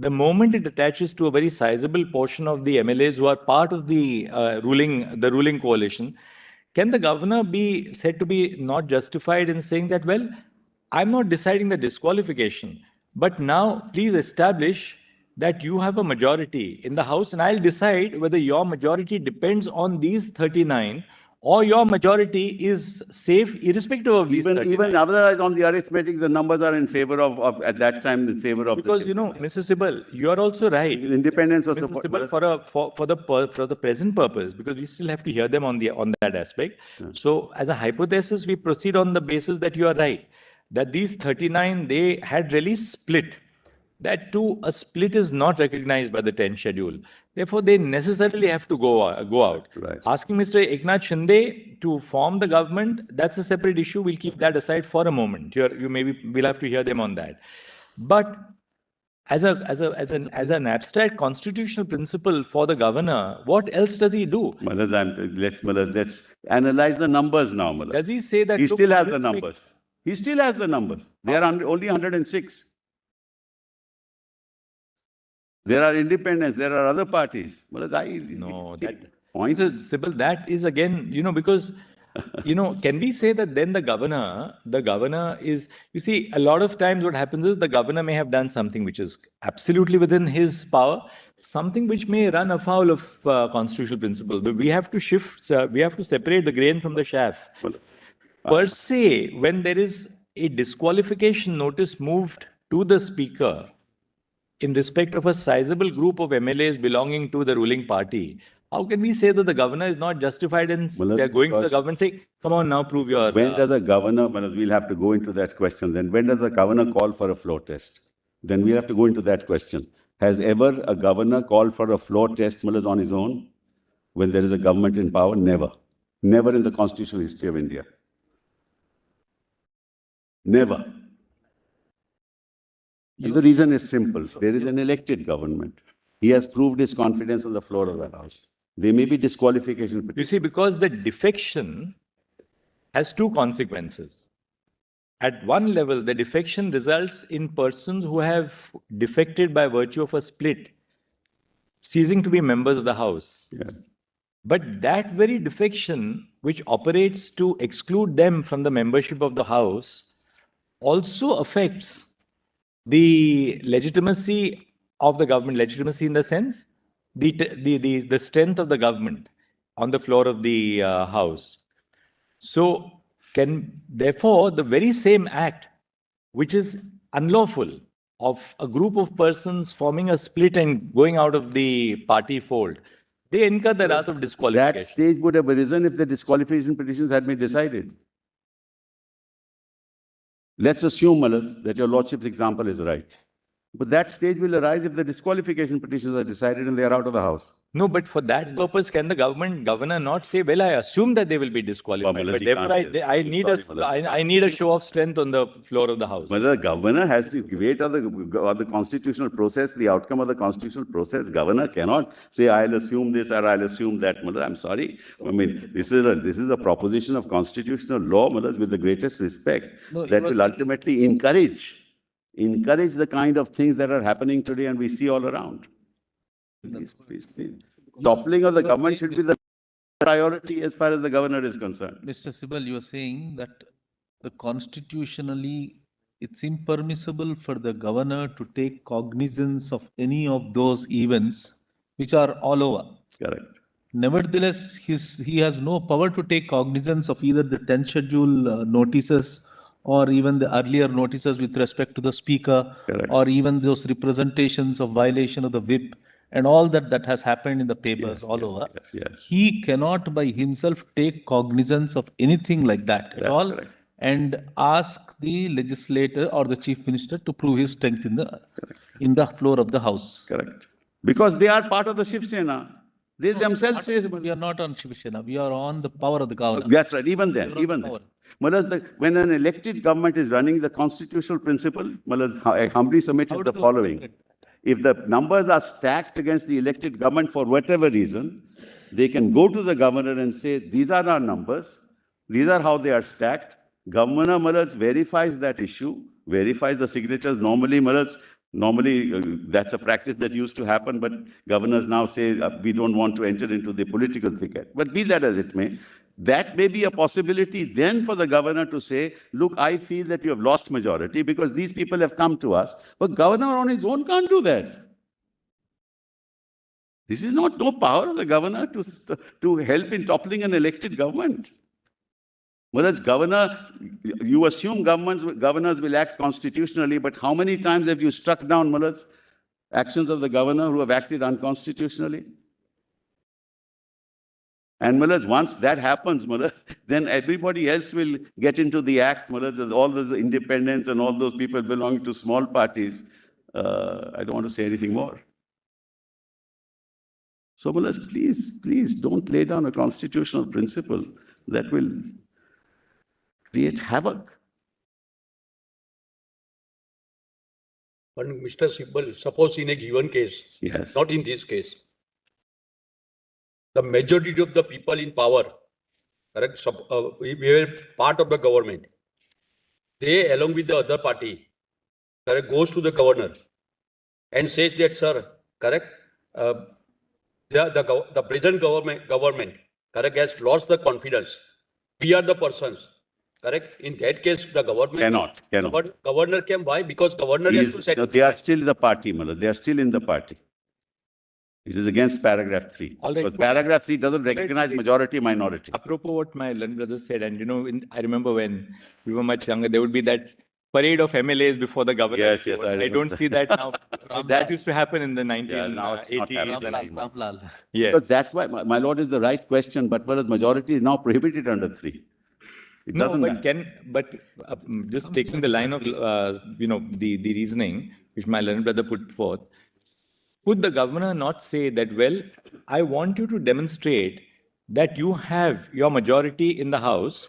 the moment it attaches to a very sizable portion of the MLAs who are part of the ruling coalition, can the governor be said to be not justified in saying that, well, I'm not deciding the disqualification, but now please establish that you have a majority in the House, and I'll decide whether your majority depends on these 39 or your majority is safe irrespective of these 39. Even otherwise, on the arithmetic, the numbers are in favor of at that time, in favor of because, you know, Mr. Sibal, you are also right. Independence of Mr. Sibal, for the present purpose, because we still have to hear them on that aspect. Yeah. So, as a hypothesis, we proceed on the basis that you are right, that these 39, they had really split. That too, a split is not recognized by the 10th schedule. Therefore, they necessarily have to go out. Right. Asking Mr. Eknath Shinde to form the government, that's a separate issue. We'll keep that aside for a moment. We'll have to hear them on that. But as an abstract constitutional principle for the governor, what else does he do? Let's analyze the numbers now. Does he say that he still has the numbers? He still has the numbers. They are only 106. There are independents, there are other parties. No, that point is, Sybil, that is again, you know, because, you know, can we say that then the governor is, you see, a lot of times what happens is the governor may have done something which is absolutely within his power, something which may run afoul of constitutional principle. But we have to we have to separate the grain from the chaff. Per se, when there is a disqualification notice moved to the speaker, in respect of a sizable group of MLAs belonging to the ruling party, how can we say that the governor is not justified in going to the government saying, come on now, prove your... When does a governor, we'll have to go into that question then, when does a governor call for a floor test? Then we'll have to go into that question. Has ever a governor called for a floor test on his own when there is a government in power? Never. Never in the constitutional history of India. Never. And the reason is simple. There is an elected government. He has proved his confidence on the floor of the House. There may be disqualification. You see, because the defection has two consequences. At one level, the defection results in persons who have defected by virtue of a split, ceasing to be members of the House. Yeah. But that very defection, which operates to exclude them from the membership of the House, also affects the legitimacy of the government, legitimacy in the sense, the strength of the government on the floor of the House. So, therefore, the very same act, which is unlawful, of a group of persons forming a split and going out of the party fold, they incur the wrath of disqualification. That stage would have arisen if the disqualification petitions had been decided. Let's assume, that your Lordship's example is right. But that stage will arise if the disqualification petitions are decided and they are out of the House. No, but for that purpose, can the governor not say, well, I assume that they will be disqualified, but therefore I need a show of strength on the floor of the House. But the governor has to wait on the constitutional process, the outcome of the constitutional process. Governor cannot say, I'll assume this or I'll assume that. I'm sorry. This is a proposition of constitutional law, with the greatest respect, that will ultimately encourage the kind of things that are happening today and we see all around. Please. Toppling of the government should be the priority as far as the governor is concerned. Mr. Sibal, you are saying that constitutionally it's impermissible for the governor to take cognizance of any of those events which are all over. Correct. Nevertheless, he has no power to take cognizance of either the 10th schedule notices or even the earlier notices with respect to the speaker. Correct. Or even those representations of violation of the whip and all that has happened in the papers over. Yes. He cannot by himself take cognizance of anything like that at all. Correct. And ask the legislator or the chief minister to prove his strength in the floor of the House. Correct. Because they are part of the Shiv Sena. They themselves say... We are not on Shiv Sena. We are on the power of the governor. That's right. Even then. When an elected government is running the constitutional principle, I humbly submit is the following. If the numbers are stacked against the elected government for whatever reason, they can go to the governor and say, these are our numbers. These are how they are stacked. Governor verifies that issue, verifies the signatures. Normally, Normally, that's a practice that used to happen, but governors now say we don't want to enter into the political thicket. But be that as it may, that may be a possibility then for the governor to say, look, I feel that you have lost majority because these people have come to us. But governor on his own can't do that. This is not no power of the governor to help in toppling an elected government. Whereas you assume governors will act constitutionally, but how many times have you struck down actions of the governor who have acted unconstitutionally? And once that happens, then everybody else will get into the act. All those independents and all those people belonging to small parties. I don't want to say anything more. So, please don't lay down a constitutional principle that will create havoc. But Mr. Sibal, suppose in a given case, yes, not in this case, the majority of the people in power, correct, we were part of the government. They, along with the other party, correct, goes to the governor and says that, sir, correct, the present government, correct, has lost the confidence. We are the persons, correct. In that case, the government cannot. Governor can. Why? Because governor has to set. They are still the party, They are still in the party. It is against paragraph 3. All right. Because paragraph 3 doesn't recognize majority minority. Apropos what my learned brother said, and I remember when we were much younger, there would be that parade of MLAs before the governor. Yes, I don't see that now. That used to happen in the 1980s. Yes. Because that's why, my lord, is the right question, but majority is now prohibited under 3. Just taking the line of, the reasoning which my learned brother put forth, could the governor not say that, well, I want you to demonstrate that you have your majority in the house.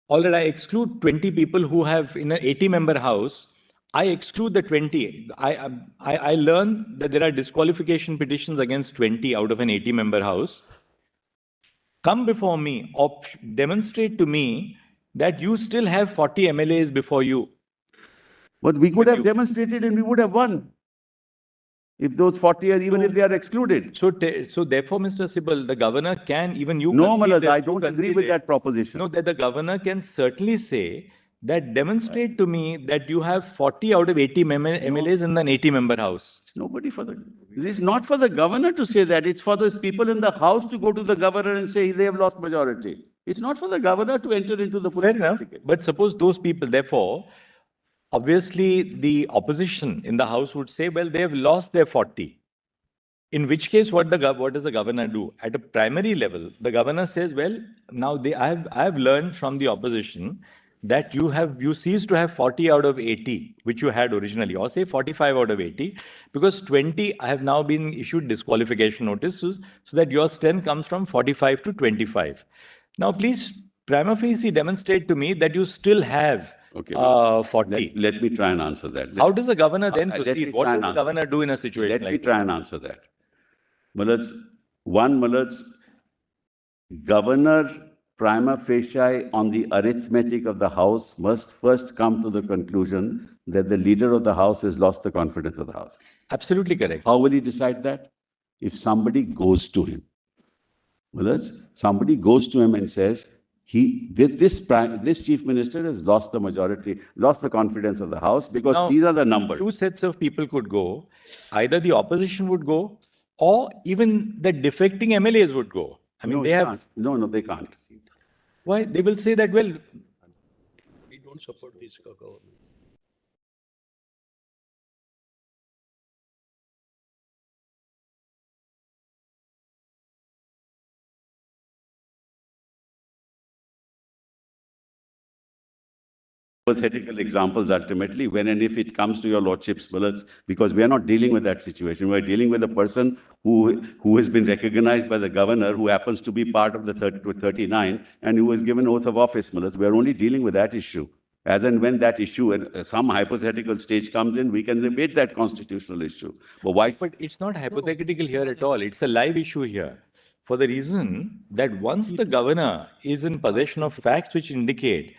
All right, I exclude 20 people who have in an 80-member house. I exclude the 20. I learn that there are disqualification petitions against 20 out of an 80-member house. Come before me or demonstrate to me that you still have 40 MLAs before you. But we could have demonstrated and we would have won. If those 40 are, even if they are excluded. So therefore, Mr. Sibal, the governor can, even you... No, I don't agree with that proposition. No, that the governor can certainly say that demonstrate to me that you have 40 out of 80 MLAs in an 80-member house. It's it is not for the governor to say that. It's for those people in the house to go to the governor and say they have lost majority. It's not for the governor to enter into the... Fair enough. But suppose those people, therefore... Obviously, the opposition in the House would say, well, they have lost their 40. In which case, what does the governor do? At a primary level, the governor says, well, now I have learned from the opposition that you cease to have 40 out of 80, which you had originally, or say 45 out of 80, because 20 have now been issued disqualification notices, so that your strength comes from 45 to 25. Now, please, prima facie demonstrate to me that you still have 40. Let me try and answer that. How does the governor then proceed? What does the governor do in a situation like that? Let me try and answer that. Governor prima facie on the arithmetic of the House must first come to the conclusion that the leader of the House has lost the confidence of the House. Absolutely correct. How will he decide that? If somebody goes to him. Somebody goes to him and says, this chief minister has lost the majority, lost the confidence of the House, because now, these are the numbers. Two sets of people could go. Either the opposition would go, or even the defecting MLAs would go. I mean, they have... No, they can't. Why? They will say that, well... We don't support this government. Hypothetical examples ultimately, when and if it comes to your lordship's bullets, because we are not dealing with that situation. We are dealing with a person who has been recognized by the governor, who happens to be part of the 39 and who has given oath of office. We are only dealing with that issue. As and when that issue and some hypothetical stage comes in, we can debate that constitutional issue. But why? But it's not hypothetical here at all. It's a live issue here. For the reason that once the governor is in possession of facts which indicate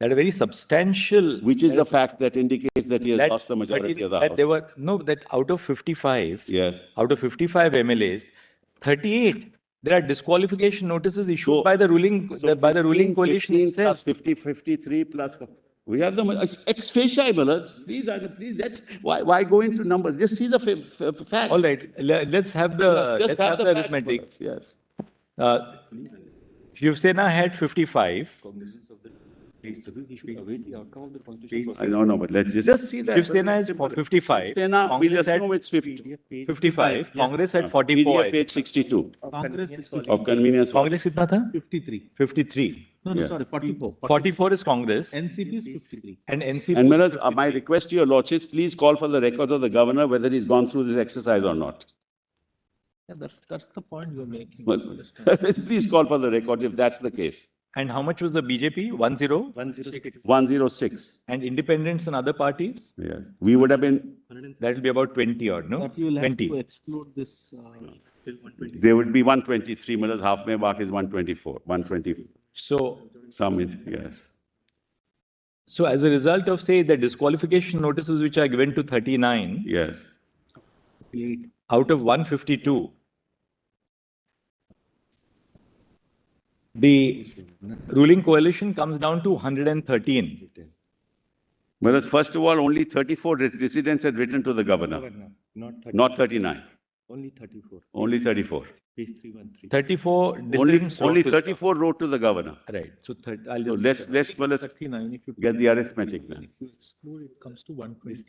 That a very substantial. Which is the fact that indicates that he has lost the but majority of the that House. there were no that out of 55. Yes. Out of 55 MLAs, 38 there are disqualification notices issued by the ruling coalition 15 itself. plus 50, 53 plus. We have them ex facie, please, that's why go into numbers? Just see the fact. All right, let's have the Just have the facts, arithmetic. Yes. Shiv Sena had 55. I don't know, but let's just see that. Shiv Sena is 55. Sena, we'll Congress had assume it's 50. 55. Congress had 44. PDF page 62 Congress is of convenience. Congress kitna tha? 53. 53. No, no, Yes. sorry, 44. 44 is Congress. NCP is 53. And NCP. And Mills, my request to your lordships, please call for the records of the governor whether he's gone through this exercise or not. Yeah, that's the point you're making. Well, please call for the records if that's the case. And how much was the BJP? 10? 106. And independents and other parties? Yes. We would have been, That will be about 20 odd, no? But you will have 20. to exclude this. there would be 123, Mills, halfway mark is 124, 120. So, Yes. so as a result of, say, the disqualification notices which are given to 39 Yes. out of 152, the ruling coalition comes down to 113. Mills, first of all, only 34 residents had written to the governor, not 39. Only 34. Only 34. Page 313. 34 Only dissidents wrote to the 34 wrote to the governor. Right. So I'll So just let's 39, if you get the arithmetic then. exclude, it comes to 120.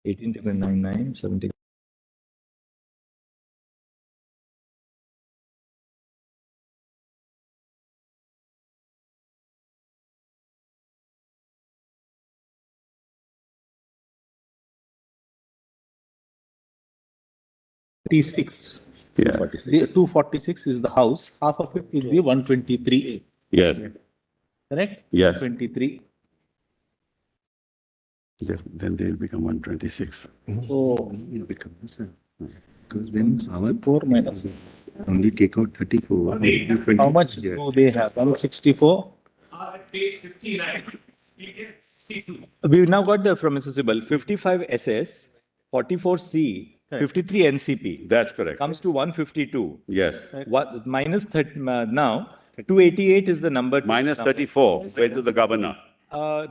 eighteen to 99, 70. Six. Yes. 246 is the house. Half of it will be 123. Yes. Correct? Yes. 23. Then they'll become 126. So It becomes, because then our 4 minus. only take out 34. How much do they have? 164? Page 59. We've now got the from Mr. Sibal 55 SS, 44 C, 53 NCP. That's correct. Comes to 152. Yes. What minus 30 now 288 is the number. Minus 34 went to the governor.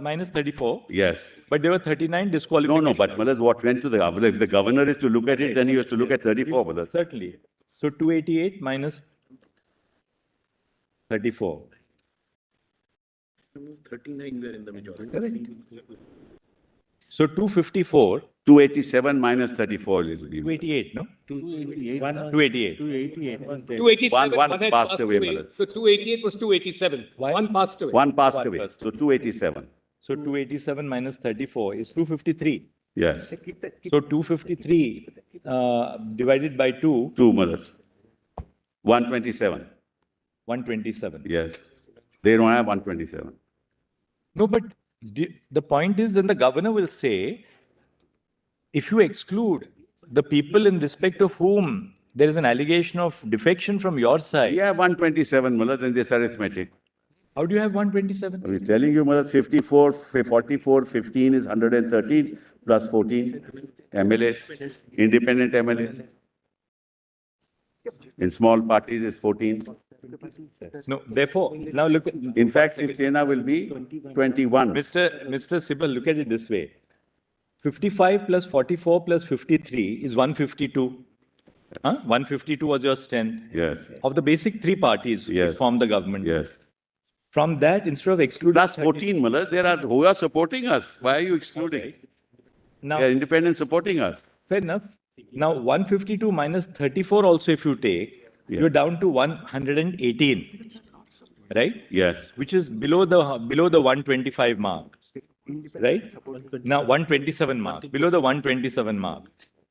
Minus 34. Yes. But there were 39 No, disqualifications. no, but Malas, what went to the governor? If the governor is to look at it, then he has to look at 34, Malas. Certainly. So 288 minus 34. 39 were in the majority. So 254, 287 minus 34 will give. 288, no? 288. 288. 288 was there. 287. One had passed away, Malas. So 288 was 287. One passed away. One passed One away. passed So 287. So 287 minus 34 is 253. Yes. So 253 divided by 2, 2, Malas. 127. 127. Yes. They don't have 127. No, but the point is then the governor will say, if you exclude the people in respect of whom there is an allegation of defection from your side, We have 127, Malas, in this arithmetic. how do you have 127? I'm telling you, Malas, 54, 44, 15 is 113 plus 14 MLAs, independent MLAs. In small parties is 14. No, therefore, now look at In fact, Sena will be 21. Mr. Sibal, look at it this way. 55 plus 44 plus 53 is 152. 152 was your strength. Yes, Of the basic three parties which Yes. form the government. yes. From that, instead of excluding Plus 14, Mullah, there are who are supporting us. Why are you excluding? now, They are independent supporting us. fair enough. Now, 152 minus 34 also, if you take, you're down to 118, right? Yes, Which is below the 125 mark, right? Now 127 mark, below the 127 mark.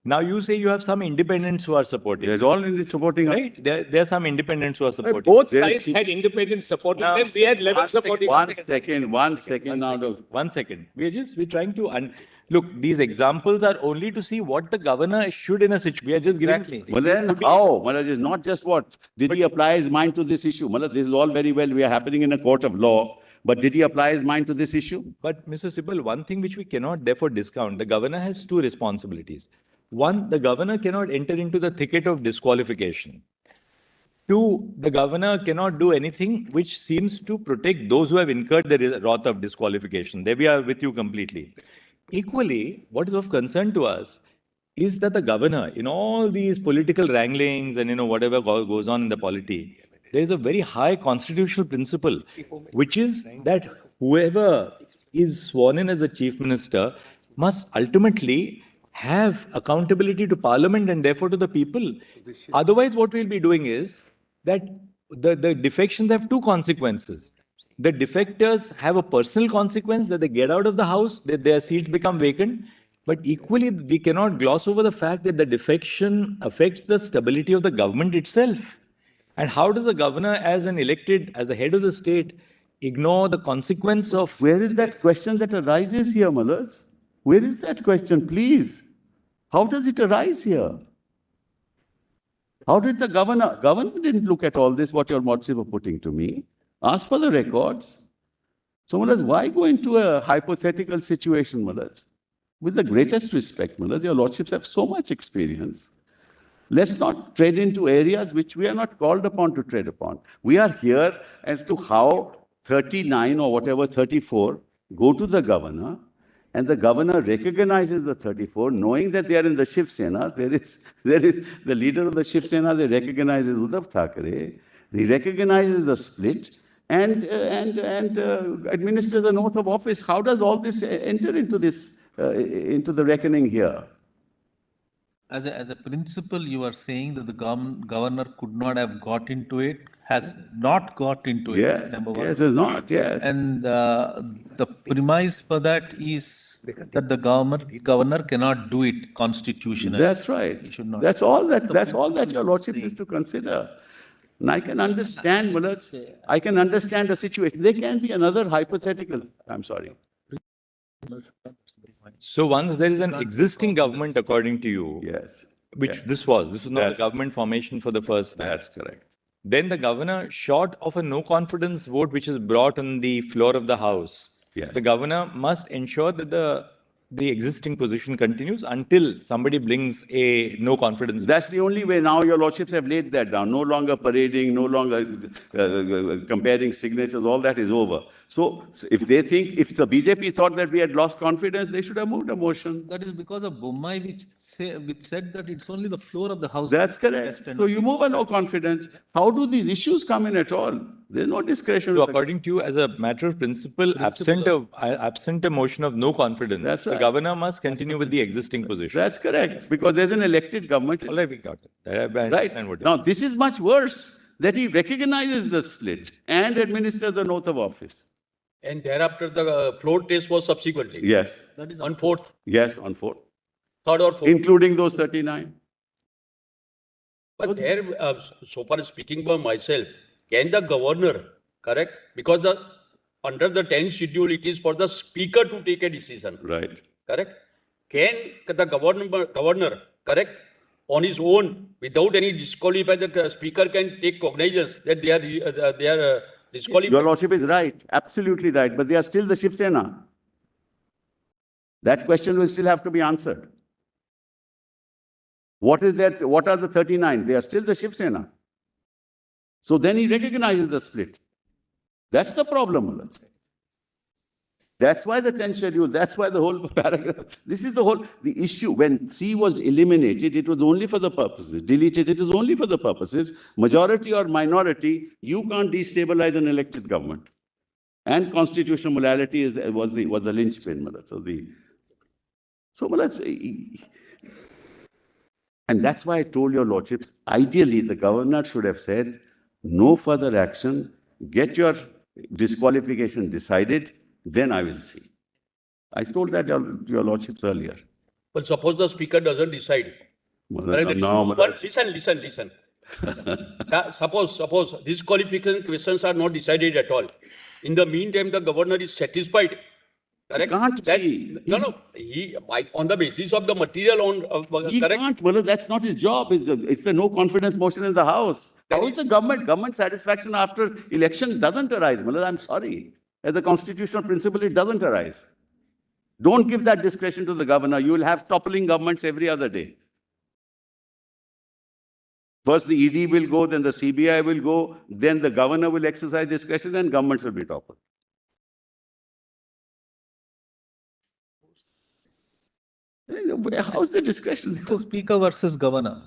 Now you say you have some independents who are supporting. There's all in supporting us. Right? There are some independents who are supporting. Both There's- sides had independents supporting Now, them. We had 11 supporting them. One second now. One second. We're trying to look. These examples are only to see what the governor should in a situation. We are just giving. But then how? Malad is not just what. Did he apply his mind to this issue? Malad, this is all very well. We are happening in a court of law. But did he apply his mind to this issue? But Mr. Sibal, one thing which we cannot therefore discount, the governor has two responsibilities. One, the governor cannot enter into the thicket of disqualification. Two, the governor cannot do anything which seems to protect those who have incurred the wrath of disqualification. There we are with you completely. Equally, what is of concern to us is that the governor, in all these political wranglings and whatever goes on in the polity, there is a very high constitutional principle, which is that whoever is sworn in as the chief minister must ultimately have accountability to parliament and therefore to the people. Otherwise, what we'll be doing is that the defections have two consequences. The defectors have a personal consequence that they get out of the house, that their seats become vacant. But equally, we cannot gloss over the fact that the defection affects the stability of the government itself. And how does the governor, as the head of the state, ignore the consequence of... Where is that question that arises here, Malad? Where is that question, please? How does it arise here? How did the governor didn't look at all this, what your lordship were putting to me. Ask for the records. So, Malad, why go into a hypothetical situation, Malad? With the greatest respect, Malad, your lordships have so much experience. Let's not tread into areas which we are not called upon to tread upon. We are here as to how 39 or whatever 34 go to the governor, and the governor recognizes the 34, knowing that they are in the Shiv Sena. There is the leader of the Shiv Sena. They recognizes Uddhav Thackeray. He recognizes the split and administers an oath of office. How does all this enter into this into the reckoning here? As a principle, you are saying that the governor could not have got into it, has not got into it, Yes, number one. yes, it's not, yes. And the premise for that is that the governor cannot do it constitutionally. That's right. He should not. That's all that your lordship is to consider. And I can understand, Malad, I can understand the situation. There can be another hypothetical. I'm sorry. So once there is an existing government, according to you, Yes. which this was not That's- a government formation for the first time. That's correct. Then the governor, short of a no confidence vote which is brought on the floor of the House, Yes. the governor must ensure that the existing position continues until somebody brings a no confidence vote. That's the only way. Now your lordships have laid that down. No longer parading, no longer comparing signatures, all that is over. So if the BJP thought that we had lost confidence, they should have moved a motion. That is because of Bommai, which said that it's only the floor of the house. That's correct. Destined. So you move a no confidence. How do these issues come in at all? There's no discretion. So according to you, as a matter of principle, absent a motion of no confidence, That's right. the governor must continue with the existing position. That's correct, because there's an elected government. All right, we got it. I Right. understand what Now, this is much worse, that he recognizes the split and administers the oath of office. And thereafter, the floor test was subsequently. Yes, That is On 4th, yes, on 4th, 3rd or 4th. including those 39. But there, so far speaking by myself, can the governor, correct? Because under the 10th schedule, it is for the speaker to take a decision, Right. correct? Can the governor, correct, on his own, without any disqualify, the speaker can take cognizance that they are disqualified? Your lordship is right, absolutely right, but they are still the Shiv Sena. That question will still have to be answered. What is that? What are the 39? They are still the Shiv Sena. So then he recognizes the split. That's the problem, Malad. That's why the 10th schedule, that's why the whole paragraph, this is the issue. When 3 was eliminated, it was only for the purposes, deleted, it is only for the purposes, majority or minority, you can't destabilize an elected government. And constitutional morality was the linchpin, Malad. So Malad, and that's why I told your lordships, ideally the governor should have said, no further action, get your disqualification decided, then I will see. I told that to your lordships earlier. But suppose the speaker doesn't decide. Matlab, no, But listen. Suppose disqualification questions are not decided at all. In the meantime, the governor is satisfied. Correct? Can't That, be. no. On the basis of the material He correct. can't. Well, that's not his job. It's the no confidence motion in the House. How is the government satisfaction after election doesn't arise? Well, I'm sorry. As a constitutional principle, it doesn't arise. Don't give that discretion to the governor. You will have toppling governments every other day. First, the ED will go, then the CBI will go, then the governor will exercise discretion, and governments will be toppled. How's the discretion? It's a speaker versus governor.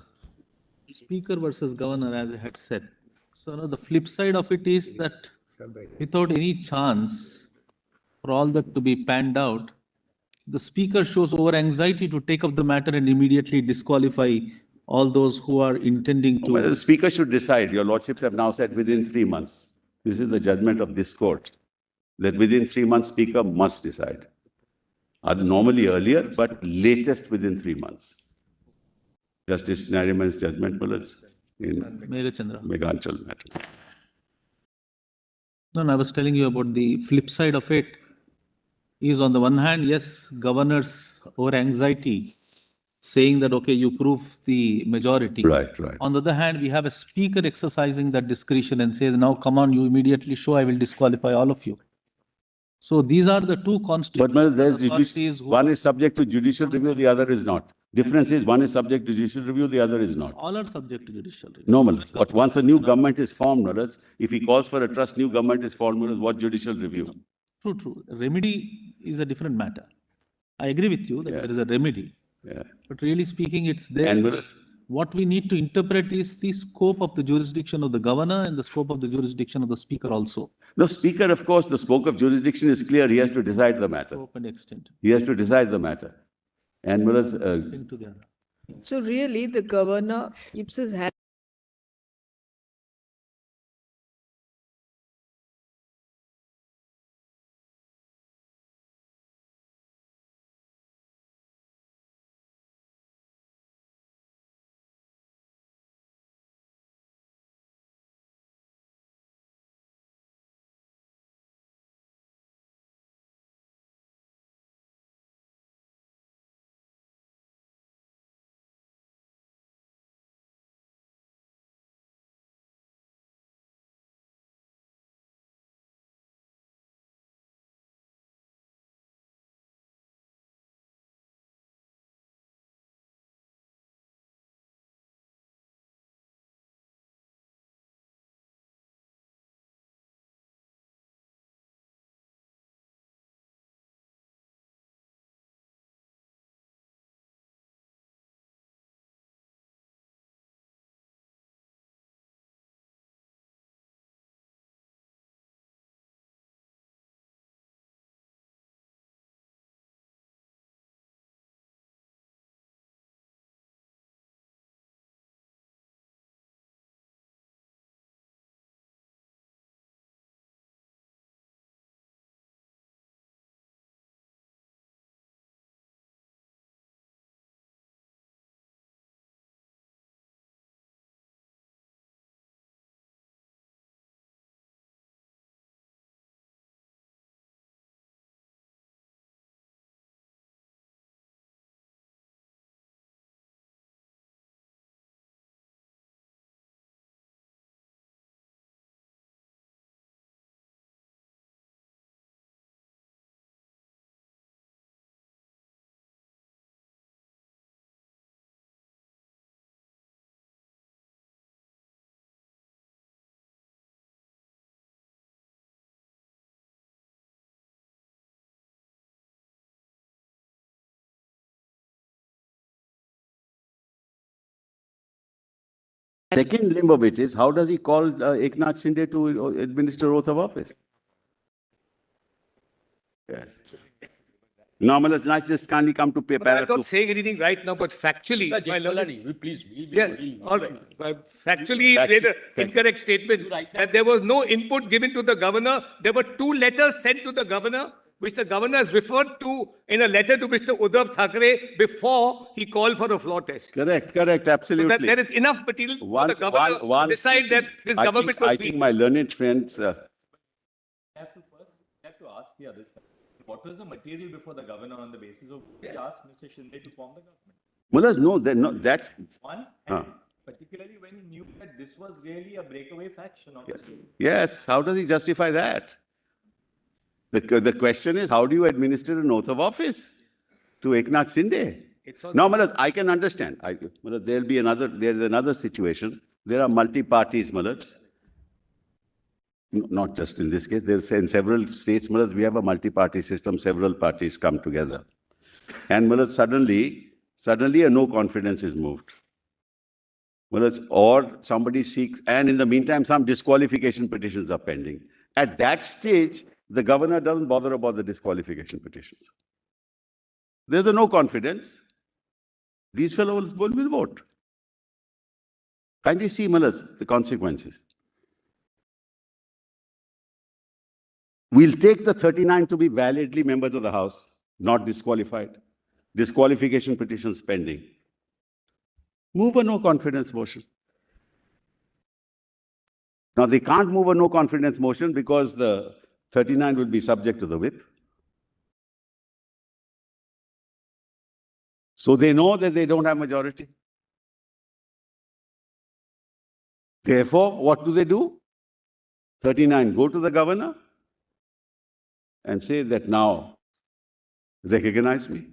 Speaker versus governor, as I had said. So now the flip side of it is that without any chance for all that to be panned out, the speaker shows over anxiety to take up the matter and immediately disqualify all those who are intending to. Well, the speaker should decide. Your lordships have now said within 3 months. This is the judgment of this court, that within 3 months, speaker must decide. Normally earlier, but latest within 3 months. Justice Nariman's judgment was in Megachandra. Meghanchal matter. No, I was telling you about the flip side of it. Is on the one hand, yes, governors over anxiety saying that, okay, you prove the majority. Right. On the other hand, we have a speaker exercising that discretion and says, now come on, you immediately show, I will disqualify all of you. So these are the two constitutional But there's authorities who one is subject to judicial review, the other is not. Difference is one is subject to judicial review, the other is not. all are subject to judicial review. Normal. But once a new government is formed, if he calls for a trust, new government is formed, what judicial review? True. Remedy is a different matter. I agree with you that Yeah. there is a remedy. Yeah. But really speaking, it's there. And What we need to interpret is the scope of the jurisdiction of the governor and the scope of the jurisdiction of the speaker also. no, speaker, of course, the scope of jurisdiction is clear. He has to decide the matter. Scope and extent. He has to decide the matter. And Into the other. So really, the governor keeps his hand. second limb of it is, how does he call Eknath Shinde to administer oath of office? Yes. Normal, it's not just kindly come to pay But I'm para not saying anything right now, but factually, my learned- Please. yes, all right. Factually, he made an incorrect statement Right. that there was no input given to the governor. There were 2 letters sent to the governor which the governor has referred to in a letter to Mr. Uddhav Thackeray before he called for a floor test. Correct, correct, So absolutely. that there is enough material for the governor to once- decide that this government was I weak. think my learned friends, I have to ask the other side. What was the material before the governor on the basis of which he asked Mr. Shinde to form the government? Mullahs, no, that's One, and particularly when he knew that this was really a breakaway faction of the state. yes. How does he justify that? The question is, how do you administer an oath of office to Eknath Shinde? Now, Mullahs, I can understand. Mullahs, there's another situation. There are multi-parties, Mullahs. Not just in this case. There's in several states, Mullahs, we have a multi-party system. Several parties come together. And Mullahs, suddenly a no confidence is moved. Mullahs, or somebody seeks, and in the meantime, some disqualification petitions are pending. At that stage, the governor doesn't bother about the disqualification petitions. There's a no confidence. These fellows will vote. Kindly see, Mullahs, the consequences. We'll take the 39 to be validly members of the House, not disqualified. Disqualification petitions pending. Move a no confidence motion. Now, they can't move a no confidence motion because the 39 will be subject to the whip. So they know that they don't have majority. Therefore, what do? 39 go to the governor and say that now recognize me.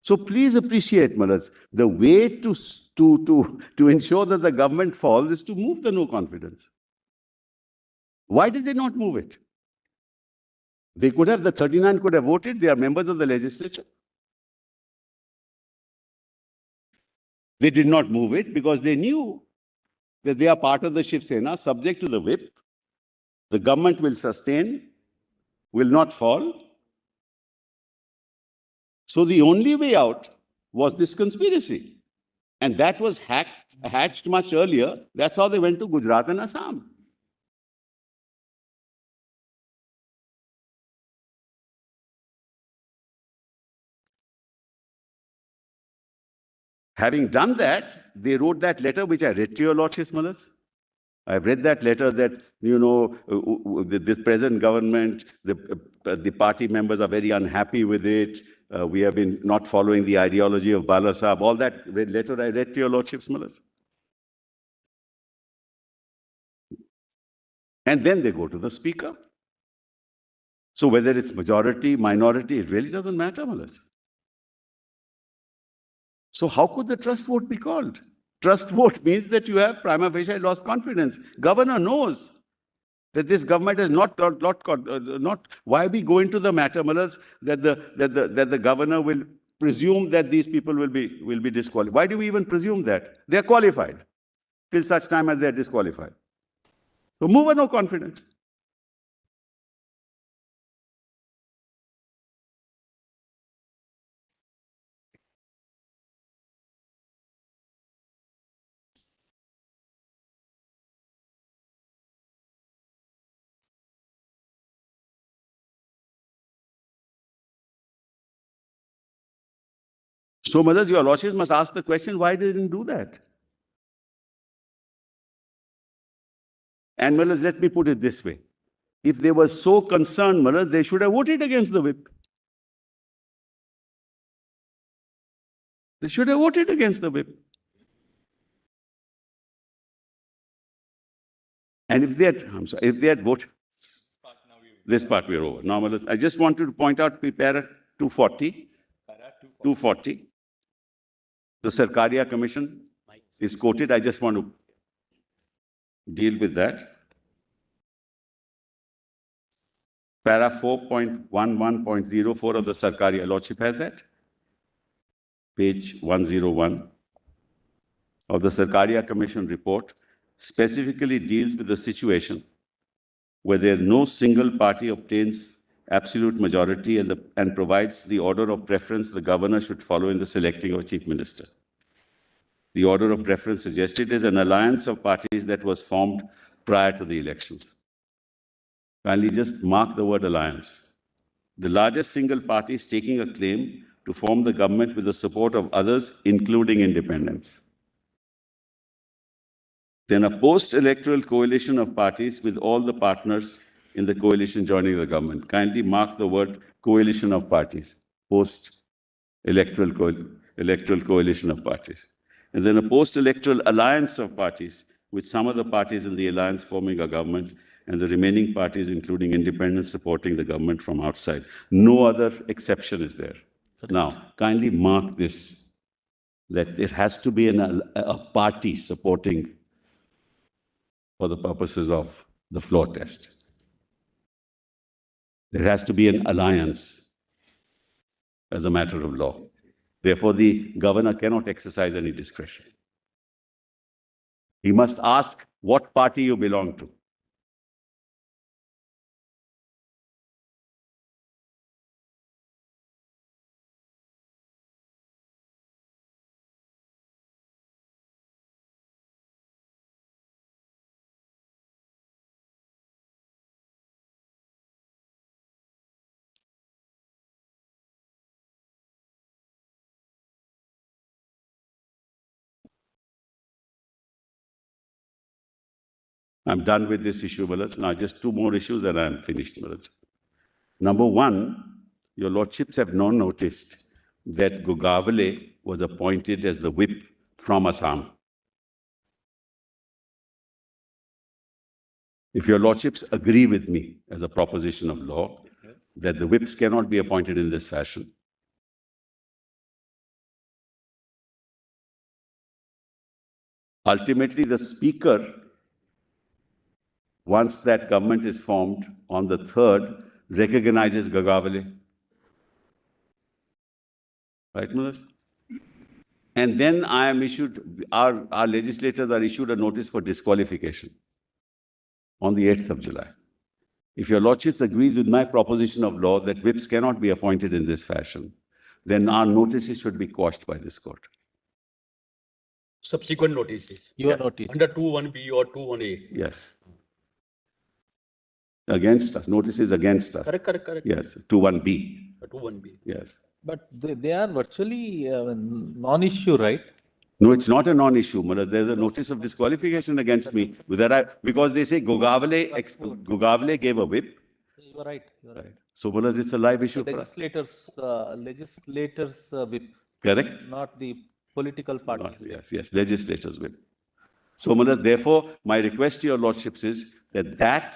So please appreciate, Mullahs, the way to ensure that the government falls is to move the no confidence. Why did they not move it? They could have, the 39 could have voted, they are members of the legislature. They did not move it because they knew that they are part of the Shiv Sena, subject to the whip. The government will sustain, will not fall. So the only way out was this conspiracy. And that was hatched much earlier. That's how they went to Gujarat and Assam. Having done that, they wrote that letter which I read to your lordships, Mullahs. I've read that letter that, this present government, the party members are very unhappy with it. We have been not following the ideology of Bala Sahib. All that letter I read to your lordships, Mullahs. And then they go to the speaker. So whether it's majority, minority, it really doesn't matter, Mullahs. So how could the trust vote be called? Trust vote means that you have prima facie lost confidence. Governor knows that this government has not. Why we go into the matter, Mullahs, that the governor will presume that these people will be disqualified. Why do we even presume that? They are qualified till such time as they are disqualified. So move a no confidence. So, Mullahs, your lordships must ask the question, why they didn't do that? And Mullahs, let me put it this way. If they were so concerned, Mullahs, they should have voted against the whip. They should have voted against the whip. And if they had voted, this part we are over. Now, Mullahs, I just wanted to point out para 240. 240. The Sarkaria Commission is quoted. I just want to deal with that. Para 4.11.04 of the Sarkaria, Lordship has that. Page 101 of the Sarkaria Commission report specifically deals with the situation where there is no single party obtains absolute majority and provides the order of preference the governor should follow in the selecting of chief minister. The order of preference suggested is an alliance of parties that was formed prior to the elections. Kindly just mark the word alliance. the largest single party staking a claim to form the government with the support of others, including independents. Then a post-electoral coalition of parties with all the partners in the coalition joining the government. Kindly mark the word coalition of parties, post-electoral coalition of parties. And then a post-electoral alliance of parties with some of the parties in the alliance forming a government and the remaining parties, including independents, supporting the government from outside. No other exception is there. Correct. Now, kindly mark this, that it has to be a party supporting for the purposes of the floor test. There has to be an alliance as a matter of law. Therefore, the governor cannot exercise any discretion. He must ask what party you belong to. I'm done with this issue, Malaj. Now, just two more issues and I'm finished, Malaj. Number one, your lordships have not noticed that Gugavale was appointed as the whip from Assam. If your lordships agree with me as a proposition of law that the whips cannot be appointed in this fashion, ultimately the speaker, once that government is formed on the 3rd, recognizes Gugavale. Right, Manoj? And then I am issued, our legislators are issued a notice for disqualification on the 8th of July. If your lordships agrees with my proposition of law that whips cannot be appointed in this fashion, then our notices should be quashed by this court. Subsequent notices. Your notice. Under 2(1)(b) or 2(1)(a). Yes. Against us. Notices against us. Correct. Yes. 2(1)(b). 2(1)(b). Yes. But they are virtually non-issue, right? No, it's not a non-issue. There's a notice of disqualification against me because they say Gugavale gave a whip. You are right. You are right. So, it's a live issue. Legislators whip. Correct. Not the political parties. Yes, legislators whip. So, therefore, my request to your lordships is that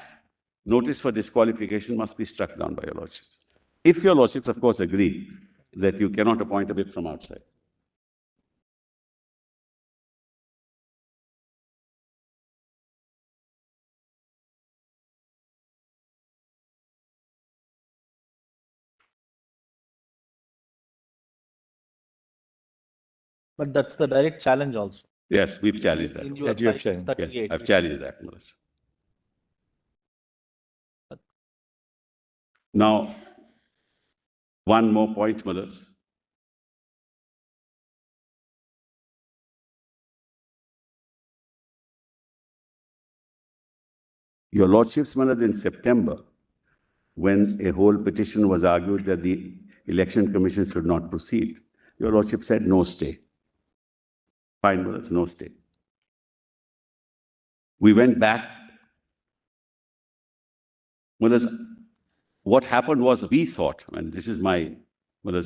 notice for disqualification must be struck down by your lordships. If your lordships, of course, agree that you cannot appoint a whip from outside. But that's the direct challenge also. Yes, we've challenged that. In your you have shown. 38. Yes, I've challenged that, Melissa. Now, one more point, Melissa. Your lordships, Melissa, in September, when a whole petition was argued that the Election Commission should not proceed, your lordship said no stay. Fine, Melissa, no stay. We went back. Melissa, what happened was we thought, and this is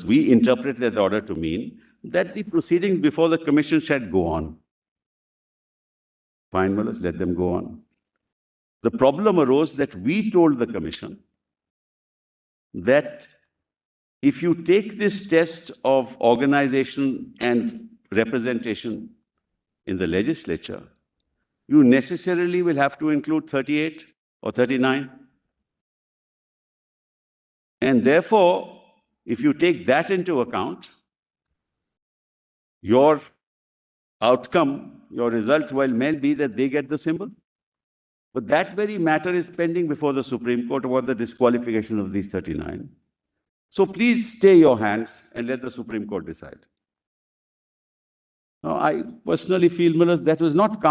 we interpreted the order to mean that the proceedings before the commission should go on. Fine, Melissa, let them go on. The problem arose that we told the commission that if you take this test of organization and representation in the legislature, you necessarily will have to include 38 or 39. And therefore, if you take that into account, your outcome, your result may be that they get the symbol. But that very matter is pending before the Supreme Court about the disqualification of these 39. So please stay your hands and let the Supreme Court decide. Now, I personally feel, Miller, that was not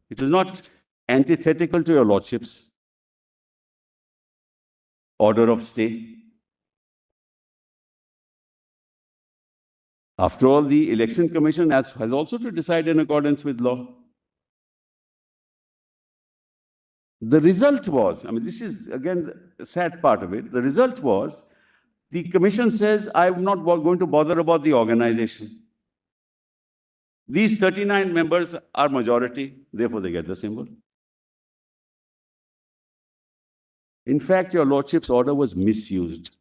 it was not antithetical to your lordship's order of stay. After all, the Election Commission has also to decide in accordance with law. The result was, I mean, this is again the sad part of it. The result was, the commission says, I'm not going to bother about the organization. These 39 members are majority, therefore they get the symbol. In fact, your lordship's order was misused.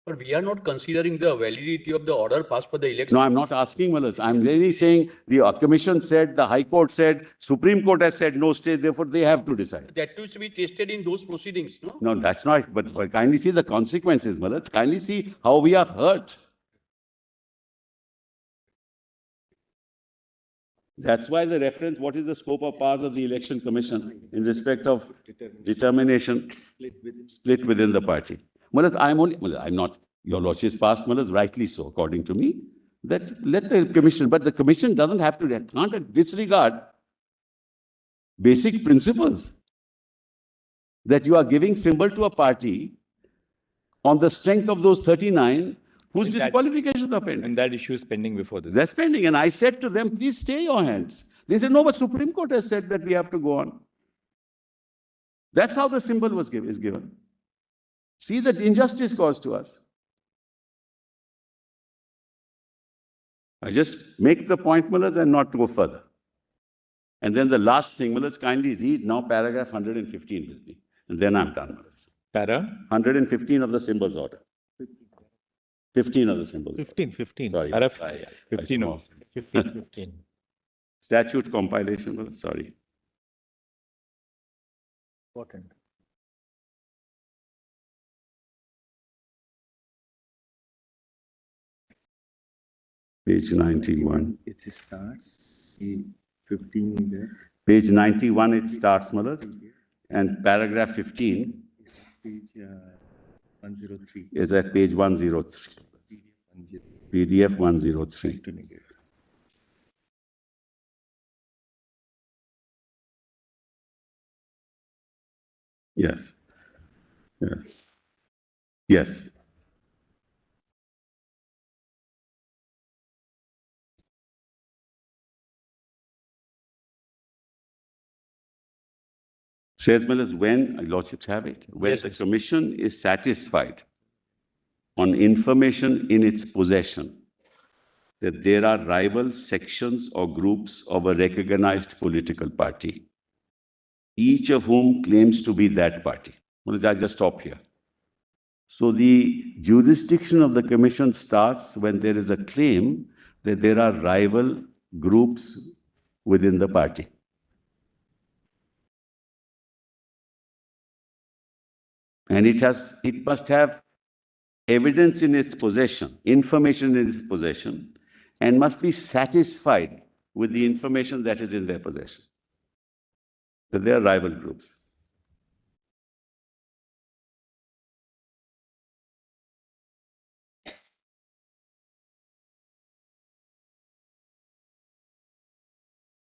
But we are not considering the validity of the order passed for the election. No, I'm not asking, Malas. I'm really saying the commission said, the High Court said, Supreme Court has said no stay, therefore they have to decide. That is to be tested in those proceedings, no? No, that's not. But kindly see the consequences, Malas. Kindly see how we are hurt. That's why the reference, what is the scope of powers of the Election Commission in respect of determination split within the party? Malas, I'm not, your lordship's passed, Malas, rightly so, according to me, that let the commission, but the commission doesn't have to, can't disregard basic principles that you are giving symbol to a party on the strength of those 39 whose disqualifications are pending. And that issue is pending before this. That's pending. And I said to them, please stay your hands. They said, no, but Supreme Court has said that we have to go on. That's how the symbol is given. See the injustice caused to us. I just make the point, Malas, and not go further. And then the last thing, Malas, kindly read now paragraph 115 with me. And then I'm done, Malas. Para? 115 of the symbols order. 15 of the symbols. 15. Sorry. Para 15 of 15. Statute compilation, Malas, sorry. Important. Page 91. It starts, 15 is there. Page 91 it starts, Malas. And paragraph 15 Page 103. is at page 103. PDF 103. To negate. Yes. Yes. Yes. Says, Malas, when, lordships have it, when Yes, the please. commission is satisfied on information in its possession that there are rival sections or groups of a recognized political party, each of whom claims to be that party. Well, I'll just stop here. So the jurisdiction of the commission starts when there is a claim that there are rival groups within the party. And it must have evidence in its possession, information in its possession, and must be satisfied with the information that is in their possession, that they are rival groups.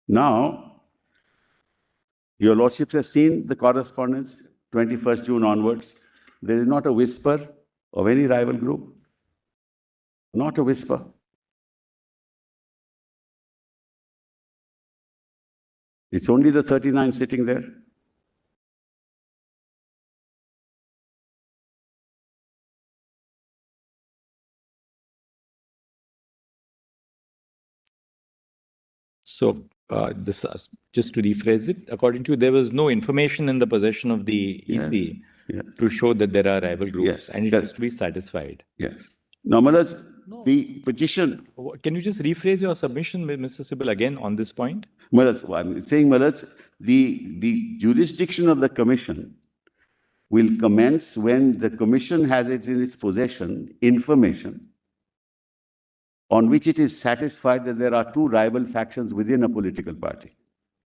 Now, your lordships have seen the correspondence, 21st June onwards. There is not a whisper of any rival group. Not a whisper. It's only the 39 sitting there. So this just to rephrase it, according to you, there was no information in the possession of the EC Yes. to show that there are rival groups, Yes. and it has to be satisfied. Yes. Now, Maharaj, the petition, Can you just rephrase your submission, Mr. Sibal, again on this point? Maharaj, I'm saying, Maharaj, the jurisdiction of the commission will commence when the commission has it in its possession information on which it is satisfied that there are two rival factions within a political party.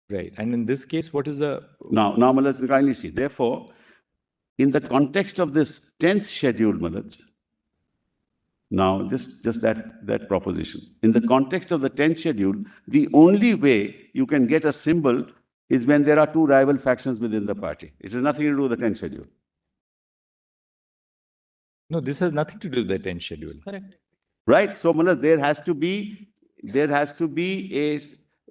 Right. And in this case, what is the... Now, Maharaj, kindly see. Therefore, in the context of this 10th schedule, Maharaj, now just that proposition. In the context of the 10th schedule, the only way you can get a symbol is when there are two rival factions within the party. It has nothing to do with the 10th schedule. No, this has nothing to do with the 10th schedule. Correct. Right? So, Malas, there has to be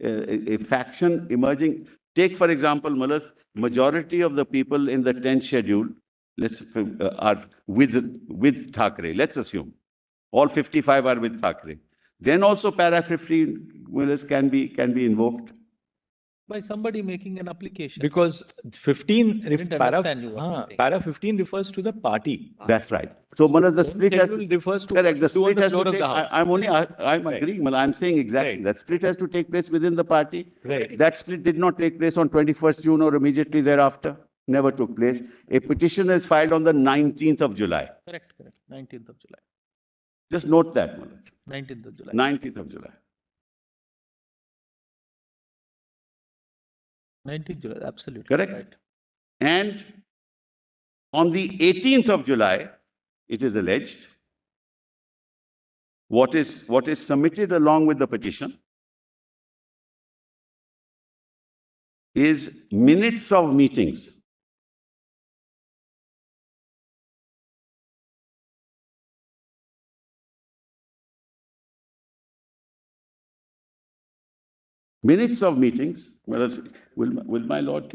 a faction emerging. Take, for example, Malas, majority of the people in the 10th schedule, are with Thackeray. Let's assume all 55 are with Thackeray. Then also para 15 Malas can be invoked. By somebody making an application. Because 15, didn't understand you what you're saying. para 15 refers to the party. That's right. So, Malas, the split has Schedule refers to correct. The what you do on split the has floor to of take. the House. I'm agreeing, Malas. I'm saying exactly Right. that split has to take place within the party. Right. That split did not take place on 21st June or immediately thereafter. Never took place. A petition is filed on the 19th of July. Correct. 19th of July. Just note that, Malas. 19th of July. 19th of July. 19th July, absolutely. Correct. Right. And on the 18th of July, it is alleged, what is submitted along with the petition is minutes of meetings. Minutes of meetings. Well, will my lord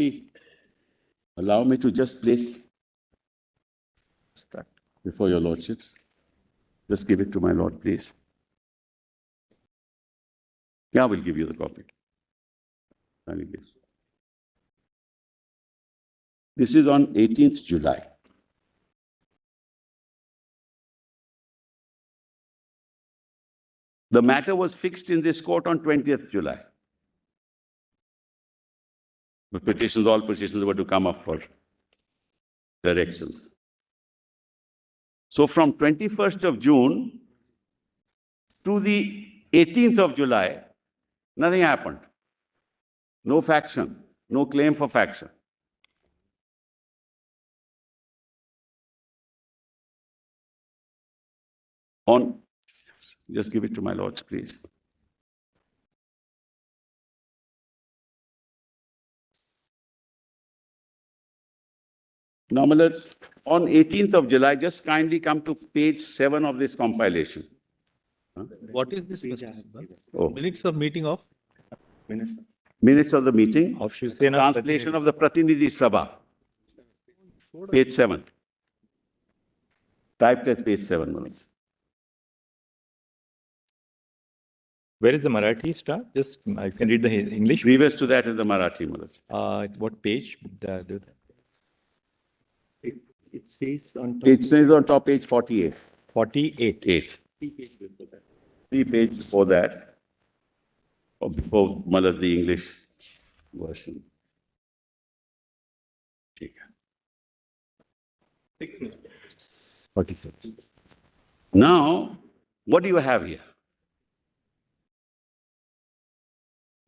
allow me to just place Start. before your lordships? Just give it to my lord, please. Yeah, we'll give you the copy. This is on 18th July. The matter was fixed in this court on 20th July. The all petitions were to come up for directions. So from 21st of June to the 18th of July, nothing happened. No faction, no claim for faction. Just give it to my lords, please. Now, let's, on 18th of July, just kindly come to page 7 of this compilation. What is this? Mr. Uddhav? Oh. Minutes of meeting of? Minutes of the meeting. Of Sena Translation of the Pratinidhi Sabha. Page 7. Typed as page 7, Manoj. Where is the Marathi start? Just, I can read the English. Previous to that is the Marathi, Manoj. What page? It says on top. It says on top, page 48. 48. 8. 3 pages before that. 3 pages before that. Or before Malas, the English version. 46. Now, what do you have here?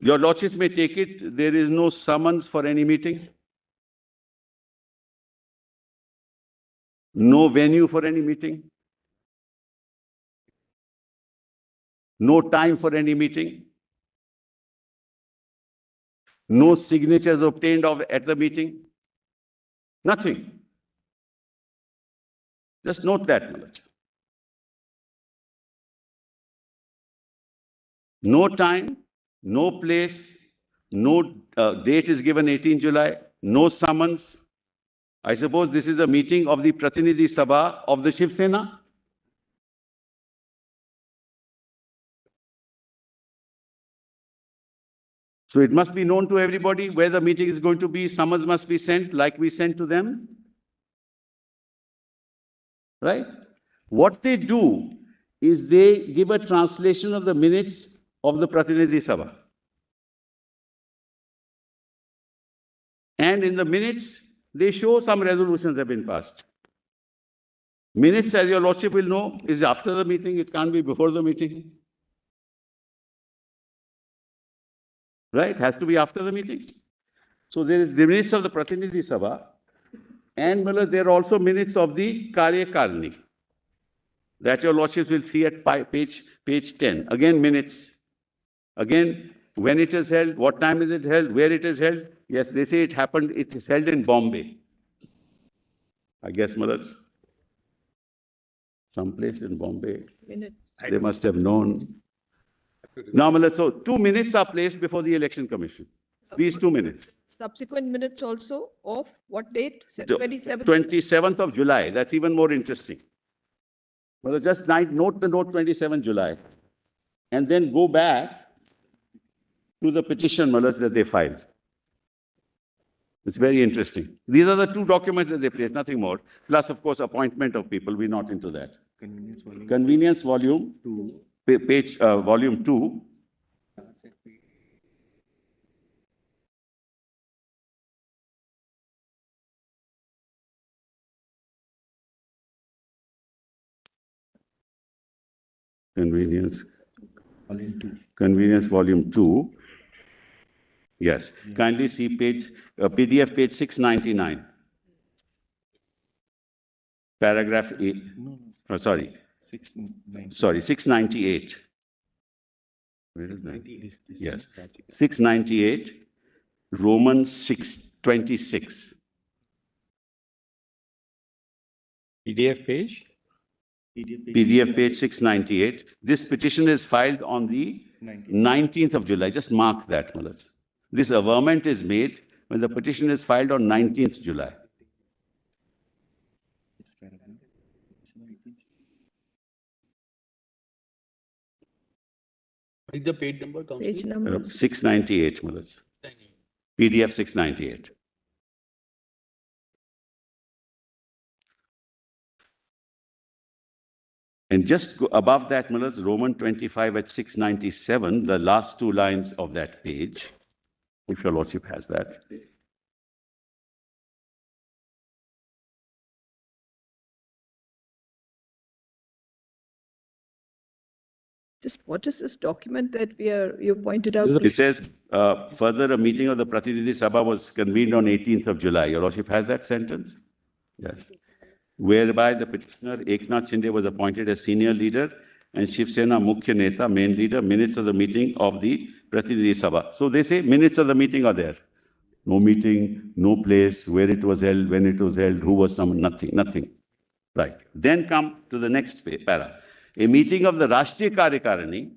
Your lordships may take it, there is no summons for any meeting. No venue for any meeting. No time for any meeting. No signatures obtained at the meeting. Nothing. Just note that, Malaj. No time, no place, no date is given 18 July, no summons. I suppose this is a meeting of the Pratinidhi Sabha of the Shiv Sena. So it must be known to everybody where the meeting is going to be. Summons must be sent like we sent to them. Right? What they do is they give a translation of the minutes of the Pratinidhi Sabha. And in the minutes, they show some resolutions have been passed. Minutes, as your lordship will know, is after the meeting. It can't be before the meeting. Right? Has to be after the meeting. So there is the minutes of the Pratinidhi Sabha. And there are also minutes of the Karyakarni. That your lordships will see at page 10. Again, minutes. Again, when it is held, what time is it held, where it is held. Yes, they say it happened, it is held in Bombay. I guess, Malaj. someplace in Bombay. Minute. They must have known. Now, so 2 minutes are placed before the Election Commission. These 2 minutes. Subsequent minutes also of what date? The 27th? 27th of July. That's even more interesting. Well, just note the note 27 July. And then go back to the petition, Malas, that they filed. It's very interesting. These are the two documents that they placed, nothing more. Plus, of course, appointment of people. We're not into that. Convenience volume 2. Page, volume 2. Convenience volume 2. Yes. Kindly see page, PDF page 699. Paragraph 8. Oh, sorry. 698. Where is that? Yes. 698, Roman 626. PDF page? PDF page 698. This petition is filed on the 19th of July. Just mark that, Malas. This averment is made when the petition is filed on 19th July. What is the page number, Council? Page number. 698, Malas. PDF 698. And just above that, Malas, Roman 25 at 697, the last two lines of that page, if your Lordship has that. Just what is this document that you pointed out? It says, further, a meeting of the Pratidhi Sabha was convened on 18th of July. Your Lordship has that sentence? Yes. Whereby the petitioner Eknath Shinde was appointed as senior leader and Shiv Sena Mukhya Neta, main leader, minutes of the meeting of the Pratidhi Sabha. So they say minutes of the meeting are there. No meeting, no place, where it was held, when it was held, who was summoned, nothing. Right. Then come to the next para. A meeting of the Rashtriya Karyakarani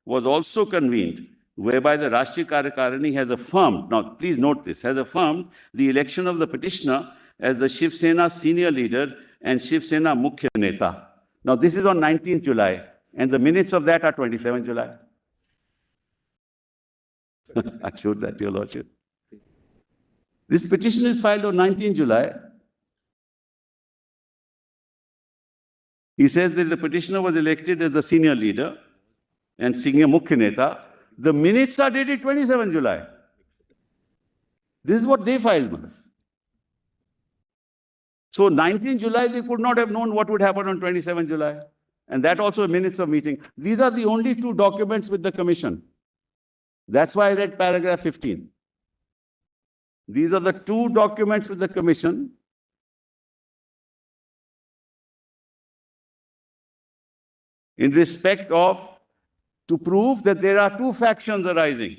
was also convened, whereby the Rashtriya Karyakarani has affirmed, now please note this, has affirmed the election of the petitioner as the Shiv Sena senior leader and Shiv Sena Mukhya Neta. Now this is on 19th July, and the minutes of that are 27 July. I showed that to your Lordship. This petition is filed on 19th July. He says that the petitioner was elected as the senior leader and senior Mukhya Neta. The minutes are dated 27 July. This is what they filed, Manas. So 19 July, they could not have known what would happen on 27 July. And that also minutes of meeting. These are the only two documents with the commission. That's why I read paragraph 15. These are the two documents with the commission. In respect of, to prove that there are two factions arising.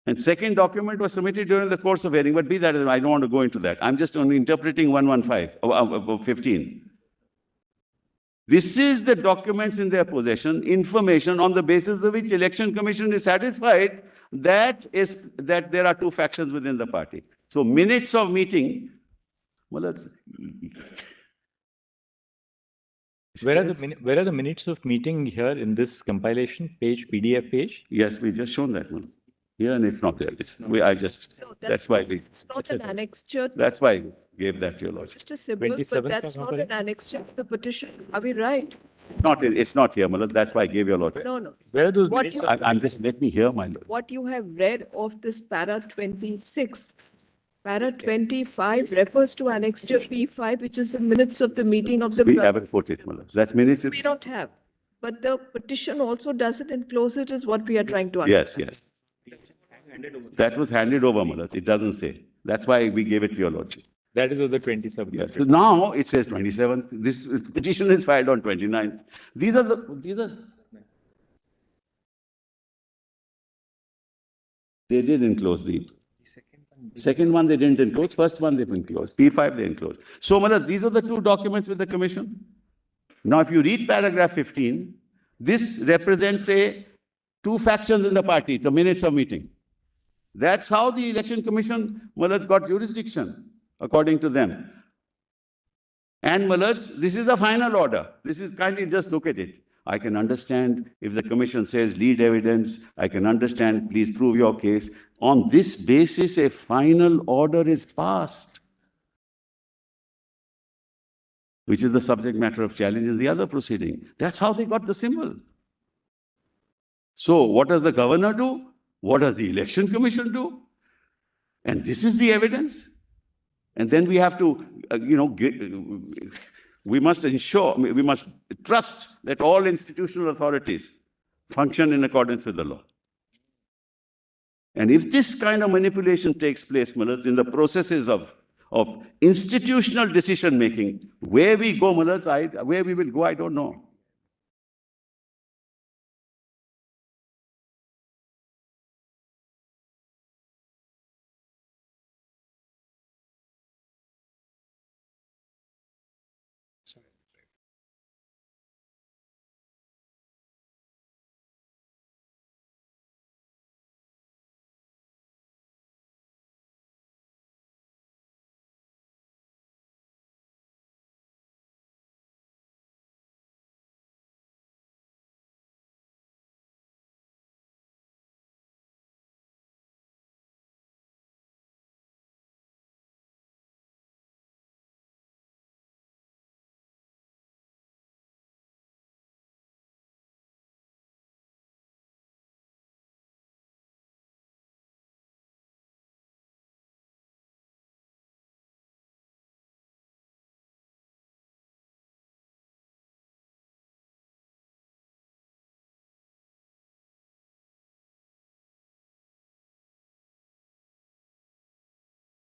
And second document was submitted during the course of hearing, but be that, I don't want to go into that. I'm just only interpreting 15, 15. This is the documents in their possession, information on the basis of which Election Commission is satisfied that there are two factions within the party. So minutes of meeting. Well, that's. Where are the minutes of meeting here in this compilation page, PDF page? Yes, we just shown that one. Here, and it's not there. That's why we. It's not an annexure. That's why I gave that to your Lordship. Just a symbol, but that's not an annexure to the petition. Are we right? It's not here, Malad. That's why I gave your Lordship. No. Where are those What minutes? I'm just, let me hear, my Lord. What you have read of this para 26, para 25 refers to annexure P5, which is the minutes of the meeting of the. We haven't put it, Malad. That's minutes. We don't have. But the petition also does it and close it is what we are trying to Yes. understand. That was handed over, Malad. It doesn't say. That's why we gave it to your Lordship. That is on the 27th. Yes. So now it says 27th. This petition is filed on 29th. These are. They did enclose the. Second one they didn't enclose, first one they've enclosed. P5 they enclosed. So, Malad, these are the two documents with the commission. Now, if you read paragraph 15, this represents two factions in the party, the minutes of meeting. That's how the election commission, Malad, got jurisdiction, according to them. And Malad, this is a final order. This is kindly just look at it. I can understand if the commission says lead evidence, I can understand, please prove your case. On this basis, a final order is passed, which is the subject matter of challenge in the other proceeding. That's how they got the symbol. So what does the governor do? What does the election commission do? And this is the evidence. And then we have to, we must ensure, we must trust that all institutional authorities function in accordance with the law. And if this kind of manipulation takes place, Malad, in the processes of institutional decision-making, where we go, Malad, where we will go, I don't know.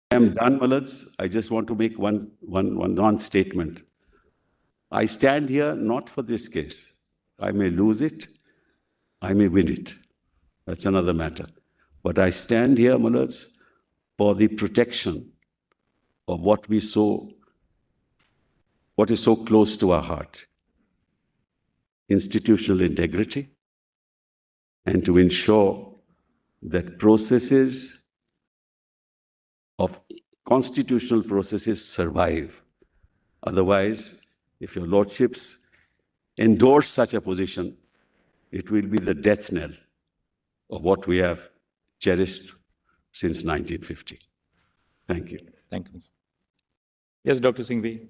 I am done, Malad. I just want to make one non-statement. I stand here not for this case. I may lose it, I may win it. That's another matter. But I stand here, Malad, for the protection of what is so close to our heart. Institutional integrity, and to ensure that constitutional processes survive. Otherwise, if your lordships endorse such a position, it will be the death knell of what we have cherished since 1950. Thank you. Thank you. Yes, Dr. Singhvi.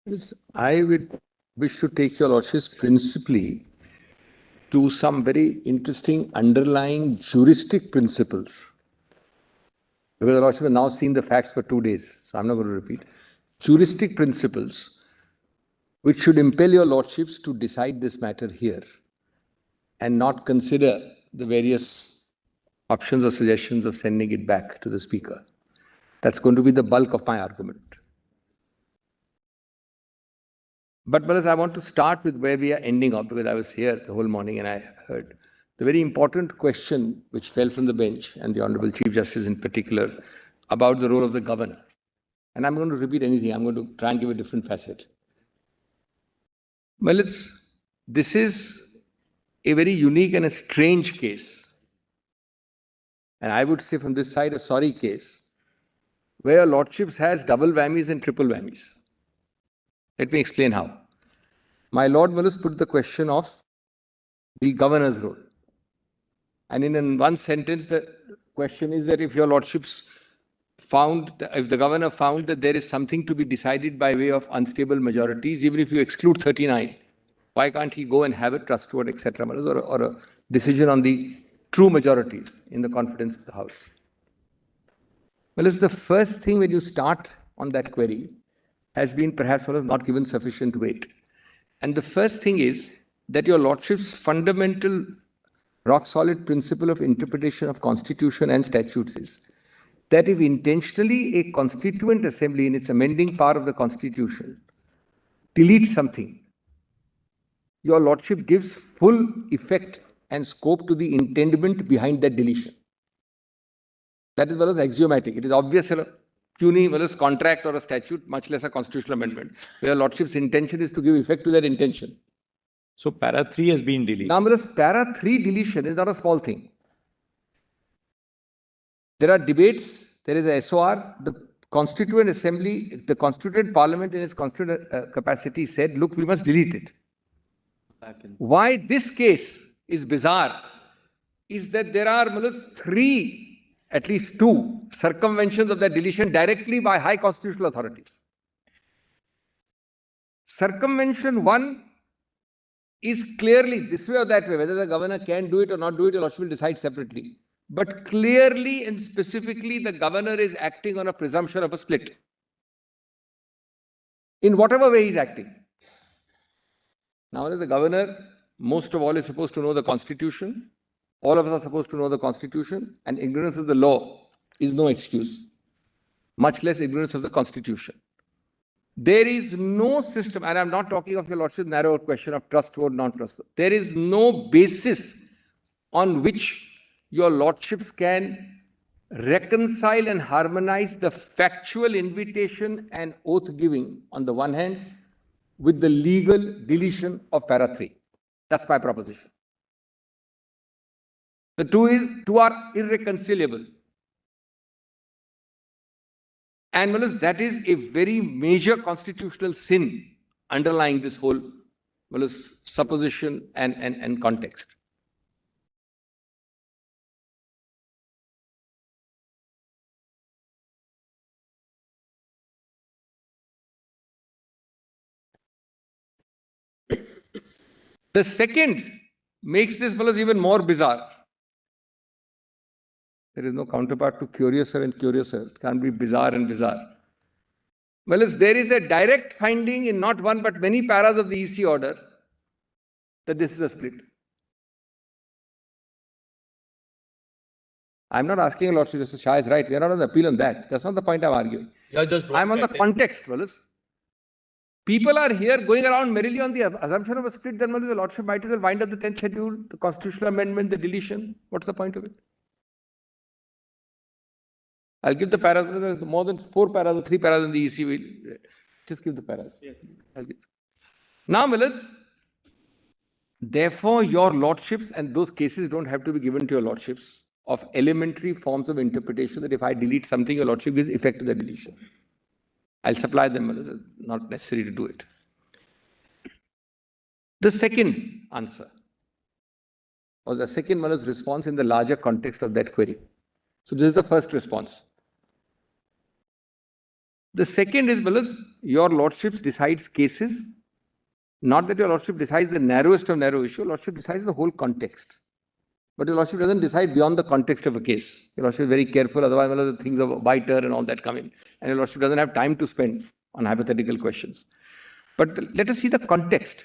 Yes, I would wish to take your lordships principally to some very interesting underlying juristic principles. Because the lordship have now seen the facts for 2 days, so I'm not going to repeat. Juristic principles which should impel your lordships to decide this matter here and not consider the various options or suggestions of sending it back to the speaker. That's going to be the bulk of my argument. But I want to start with where we are ending up, because I was here the whole morning and I heard the very important question which fell from the bench, and the Honorable Chief Justice in particular, about the role of the governor. And I'm going to repeat anything. I'm going to try and give a different facet. Well, this is a very unique and a strange case. And I would say from this side, a sorry case, where lordships has double whammies and triple whammies. Let me explain how. My Lord Malus put the question of the governor's role. And in one sentence, the question is that if your lordships if the governor found that there is something to be decided by way of unstable majorities, even if you exclude 39, why can't he go and have a trust vote, etc., or a decision on the true majorities in the confidence of the House? Well, it's the first thing when you start on that query has been perhaps not given sufficient weight. And the first thing is that your lordship's fundamental rock-solid principle of interpretation of constitution and statutes is that if intentionally a constituent assembly in its amending power of the constitution deletes something, your lordship gives full effect and scope to the intendment behind that deletion. That is well as axiomatic. It is obvious a puny well as contract or a statute, much less a constitutional amendment, where Lordship's intention is to give effect to that intention. So para 3 has been deleted. Now, para 3 deletion is not a small thing. There are debates, there is a SOR, the Constituent Assembly, the Constituent Parliament in its constituent capacity said, look, we must delete it. Why this case is bizarre is that there are three, at least two, circumventions of that deletion directly by high constitutional authorities. Circumvention 1 is clearly this way or that way, whether the governor can do it or not do it, the Lordship will decide separately. But clearly and specifically, the governor is acting on a presumption of a split. In whatever way he's acting. Now, as the governor, most of all is supposed to know the Constitution. All of us are supposed to know the Constitution, and ignorance of the law is no excuse, much less ignorance of the Constitution. There is no system, and I'm not talking of your Lordship's narrow question of trustworthy, non-trustworthy. There is no basis on which your Lordships can reconcile and harmonize the factual invitation and oath giving on the one hand with the legal deletion of para 3. That's my proposition. The two are irreconcilable. And that is a very major constitutional sin underlying this whole supposition and context. The second makes this even more bizarre. There is no counterpart to curiouser and curiouser. It can't be bizarre and bizarre. Well, there is a direct finding in not one but many paras of the EC order that this is a split. I'm not asking a Lordship, Justice Shah is right. We are not on the appeal on that. That's not the point I'm arguing. I'm on the context, Wallace. People are here going around merrily on the assumption of a split, then the Lordship might as well wind up the 10th schedule, the constitutional amendment, the deletion. What's the point of it? I'll give the paras, there's more than 4 paras or 3 paras in the EC. We'll just give the paras. Yes. Now, Millets, therefore, your Lordships and those cases don't have to be given to your Lordships of elementary forms of interpretation that if I delete something, your Lordship gives effect to the deletion. I'll supply them, Millets. It's not necessary to do it. The second answer was the second Millet's response in the larger context of that query. So this is the first response. The second is, Millet's, your Lordships decides cases, not that your Lordship decides the narrowest of narrow issue, your Lordship decides the whole context. But your Lordship doesn't decide beyond the context of a case. Your Lordship is very careful, otherwise the things of biter and all that come in. And your Lordship doesn't have time to spend on hypothetical questions. But let us see the context.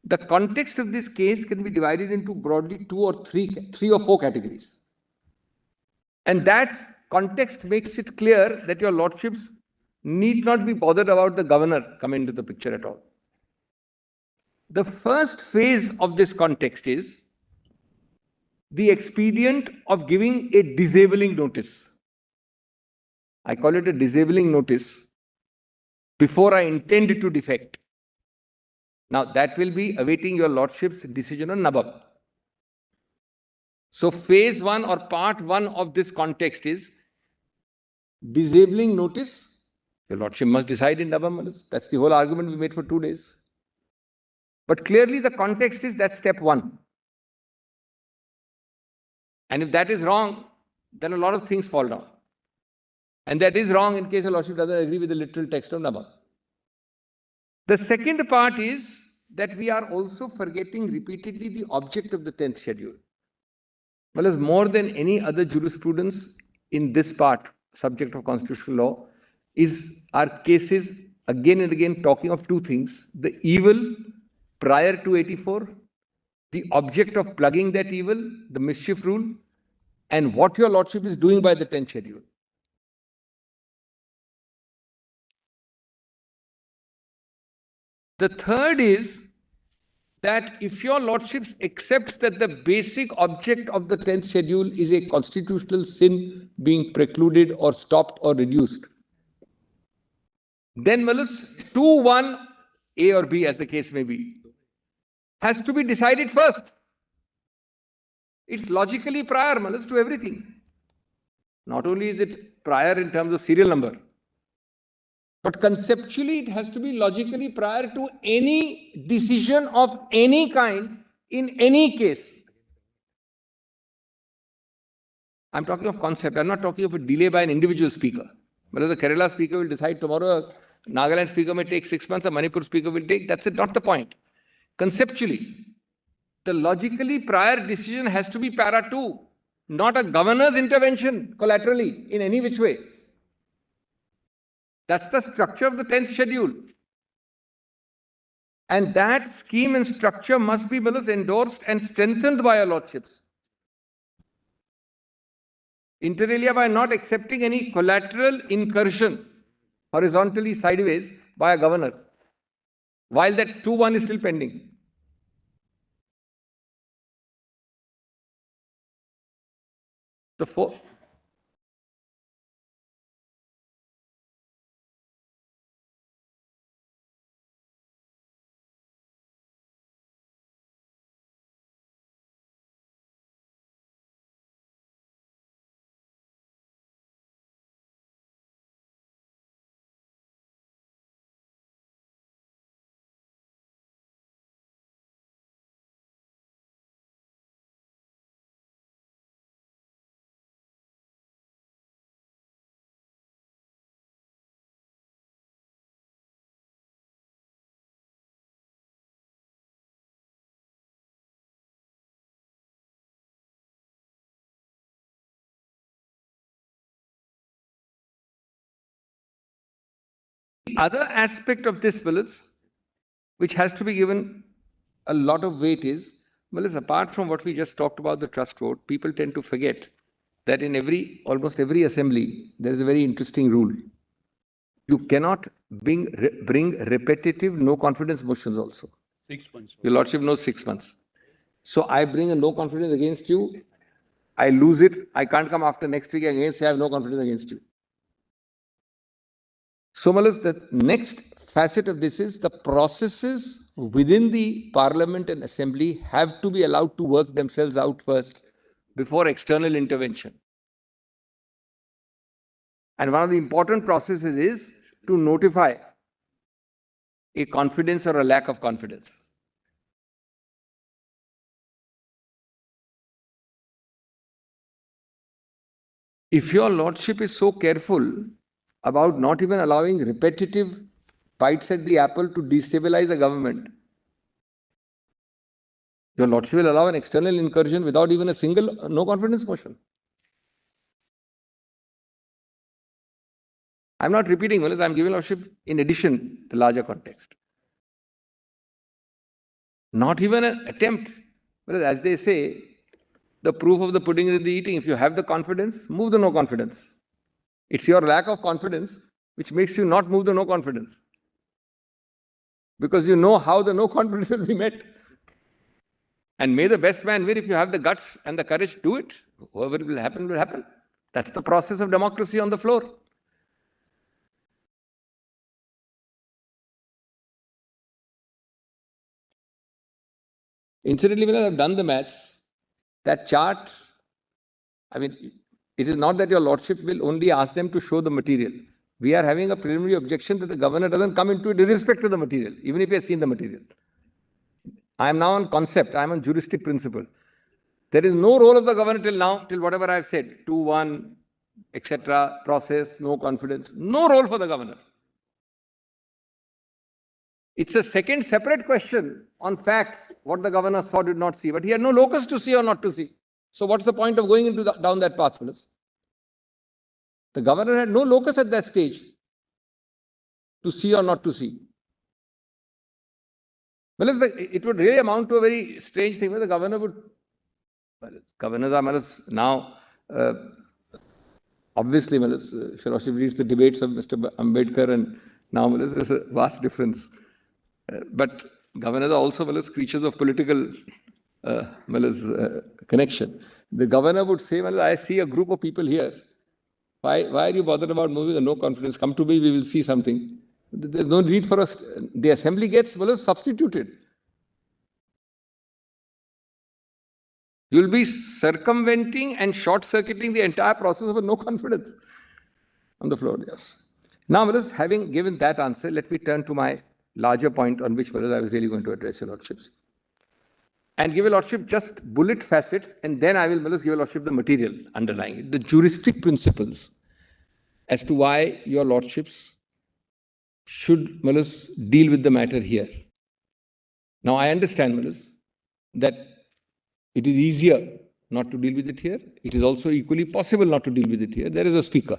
The context of this case can be divided into broadly 3 or 4 categories. And that context makes it clear that your Lordships need not be bothered about the governor coming into the picture at all. The first phase of this context is the expedient of giving a disabling notice. I call it a disabling notice before I intend to defect. Now that will be awaiting your Lordship's decision on Nabab. So phase 1 or part 1 of this context is disabling notice. Your Lordship must decide in Nabab. That's the whole argument we made for 2 days. But clearly the context is that step 1. And if that is wrong, then a lot of things fall down. And that is wrong in case a Lordship doesn't agree with the literal text of Nabab. The second part is that we are also forgetting repeatedly the object of the 10th schedule. Well, as more than any other jurisprudence in this part, subject of constitutional law, are cases again and again talking of 2 things. The evil prior to 84, the object of plugging that evil, the mischief rule, and what your Lordship is doing by the 10th schedule. The third is that if your lordships accepts that the basic object of the 10th schedule is a constitutional sin being precluded or stopped or reduced, then 2-1 A or B, as the case may be, has to be decided first. It's logically prior to everything. Not only is it prior in terms of serial number, but conceptually it has to be logically prior to any decision of any kind in any case. I'm talking of concept. I'm not talking of a delay by an individual speaker. Whether the Kerala speaker will decide tomorrow, Nagaland speaker may take 6 months, a Manipur speaker will take, that's not the point. Conceptually, the logically prior decision has to be para 2, not a governor's intervention collaterally in any which way. That's the structure of the 10th schedule. And that scheme and structure must be endorsed and strengthened by your lordships. Inter alia, by not accepting any collateral incursion horizontally sideways by a governor, while that 2-1 is still pending. The fourth. The other aspect of this, which has to be given a lot of weight is, apart from what we just talked about, the trust vote, people tend to forget that in almost every assembly, there is a very interesting rule. You cannot bring repetitive no confidence motions also. 6 months. Your lordship knows 6 months. So I bring a no confidence against you, I lose it, I can't come after next week again, say I have no confidence against you. So, the next facet of this is the processes within the parliament and assembly have to be allowed to work themselves out first before external intervention. And one of the important processes is to notify a confidence or a lack of confidence. If your lordship is so careful about not even allowing repetitive bites at the apple to destabilize a government, your lordship will allow an external incursion without even a single no confidence motion. I'm not repeating, I'm giving lordship in addition the larger context. Not even an attempt. Whereas, as they say, the proof of the pudding is in the eating. If you have the confidence, move the no confidence. It's your lack of confidence which makes you not move the no confidence. Because you know how the no confidence will be met. And may the best man win. If you have the guts and the courage, do it. Whatever will happen, will happen. That's the process of democracy on the floor. Incidentally, when I've done the maths, that chart, it is not that your lordship will only ask them to show the material. We are having a preliminary objection that the governor doesn't come into it irrespective of the material, even if he has seen the material. I am now on concept, I am on juristic principle. There is no role of the governor till now, till whatever I have said, 2-1, etc., process, no confidence, no role for the governor. It's a second separate question on facts, what the governor saw, did not see, but he had no locus to see or not to see. So what's the point of going into down that path, fellows? The governor had no locus at that stage to see or not to see. Well, it would really amount to a very strange thing where the governor would, governors are now, obviously, if you read the debates of Mr. Ambedkar and now there's a vast difference. But governors are also creatures of political connection. The governor would say, I see a group of people here. Why are you bothered about moving a no confidence? Come to me, we will see something. There's no need for us. The assembly gets substituted. You'll be circumventing and short-circuiting the entire process of a no confidence on the floor. Yes. Now, having given that answer, let me turn to my larger point on which I was really going to address your lordships. And give your lordship just bullet facets, and then I will give your lordship the material underlying it, the juristic principles as to why your lordships should deal with the matter here. Now, I understand that it is easier not to deal with it here. It is also equally possible not to deal with it here. There is a speaker.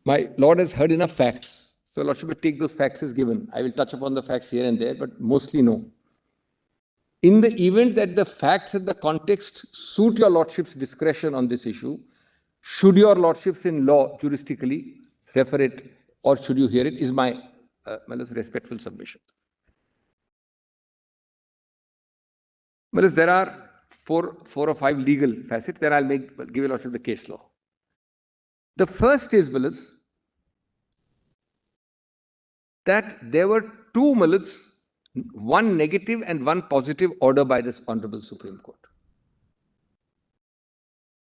My lord has heard enough facts. So, lordship will take those facts as given. I will touch upon the facts here and there, but mostly no. In the event that the facts and the context suit your lordship's discretion on this issue, should your lordships in law juristically refer it or should you hear it is my respectful submission. There are four or five legal facets. Then I'll give your lordship the case law. The first is that there were two one negative and one positive order by this Honorable Supreme Court.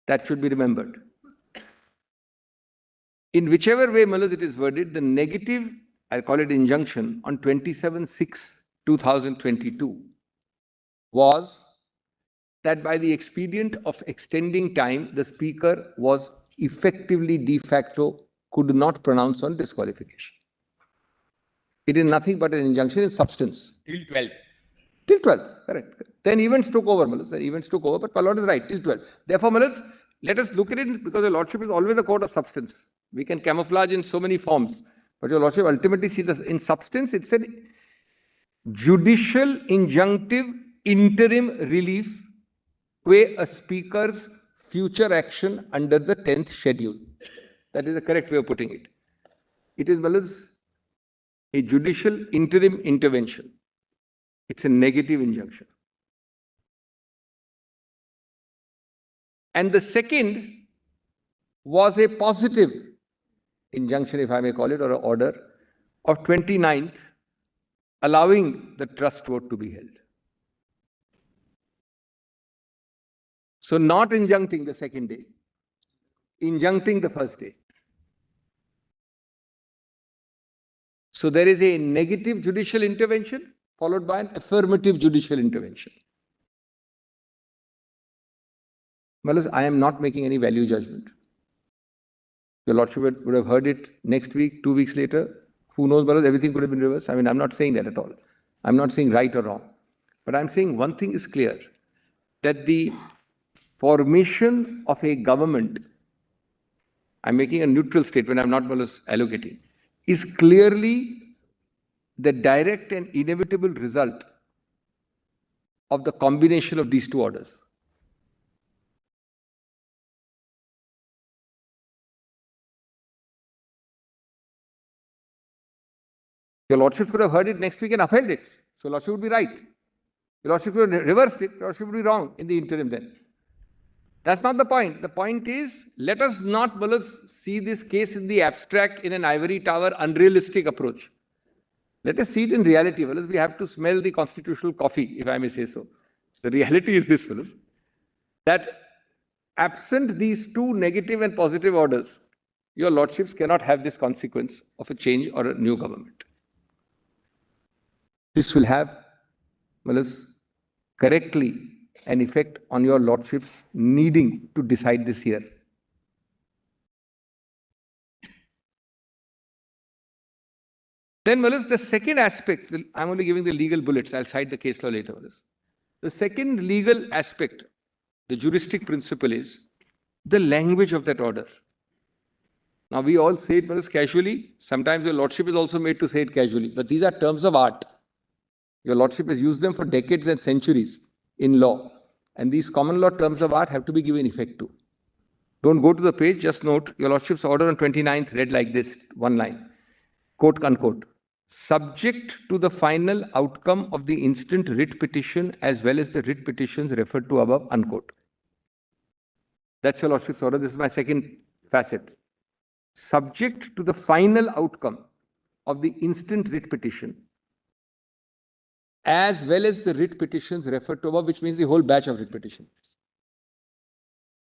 That should be remembered. In whichever way it is worded, the negative, I'll call it injunction, on 27/6/2022 was that by the expedient of extending time, the Speaker was effectively de facto could not pronounce on disqualification. It is nothing but an injunction in substance. Till 12th. Till 12th, correct. Then events took over, but my lord is right, till 12th. Therefore, let us look at it because the lordship is always a court of substance. We can camouflage in so many forms, but your lordship ultimately sees this in substance. It's a judicial injunctive interim relief where a speaker's future action under the 10th schedule. That is the correct way of putting it. It is a judicial interim intervention. It's a negative injunction. And the second was a positive injunction, if I may call it, or an order of 29th, allowing the trust vote to be held. So not injuncting the second day, injuncting the first day. So there is a negative judicial intervention followed by an affirmative judicial intervention. I am not making any value judgment. Your lordship would have heard it next week, 2 weeks later. Who knows, everything could have been reversed. I'm not saying that at all. I'm not saying right or wrong. But I'm saying one thing is clear, that the formation of a government, I'm making a neutral statement, I'm not allocating, is clearly the direct and inevitable result of the combination of these two orders. Your lordship would have heard it next week and upheld it. So lordship would be right. Your lordship would have reversed it. Your lordship would be wrong in the interim then. That's not the point. The point is, let us not see this case in the abstract, in an ivory tower, unrealistic approach. Let us see it in reality. We have to smell the constitutional coffee, if I may say so. The reality is this, that absent these two negative and positive orders, your lordships cannot have this consequence of a change or a new government. This will have, correctly an effect on your lordships needing to decide this year. Then, the second aspect, I'm only giving the legal bullets, I'll cite the case law later. The second legal aspect, the juristic principle, is the language of that order. Now, we all say it casually. Sometimes your lordship is also made to say it casually. But these are terms of art. Your lordship has used them for decades and centuries in law. And these common law terms of art have to be given effect to. Don't go to the page, just note your lordship's order on 29th read like this, one line, quote unquote. subject to the final outcome of the instant writ petition as well as the writ petitions referred to above, unquote. That's your Lordship's order. This is my second facet. Subject to the final outcome of the instant writ petition as well as the writ petitions referred to above, which means the whole batch of writ petitions.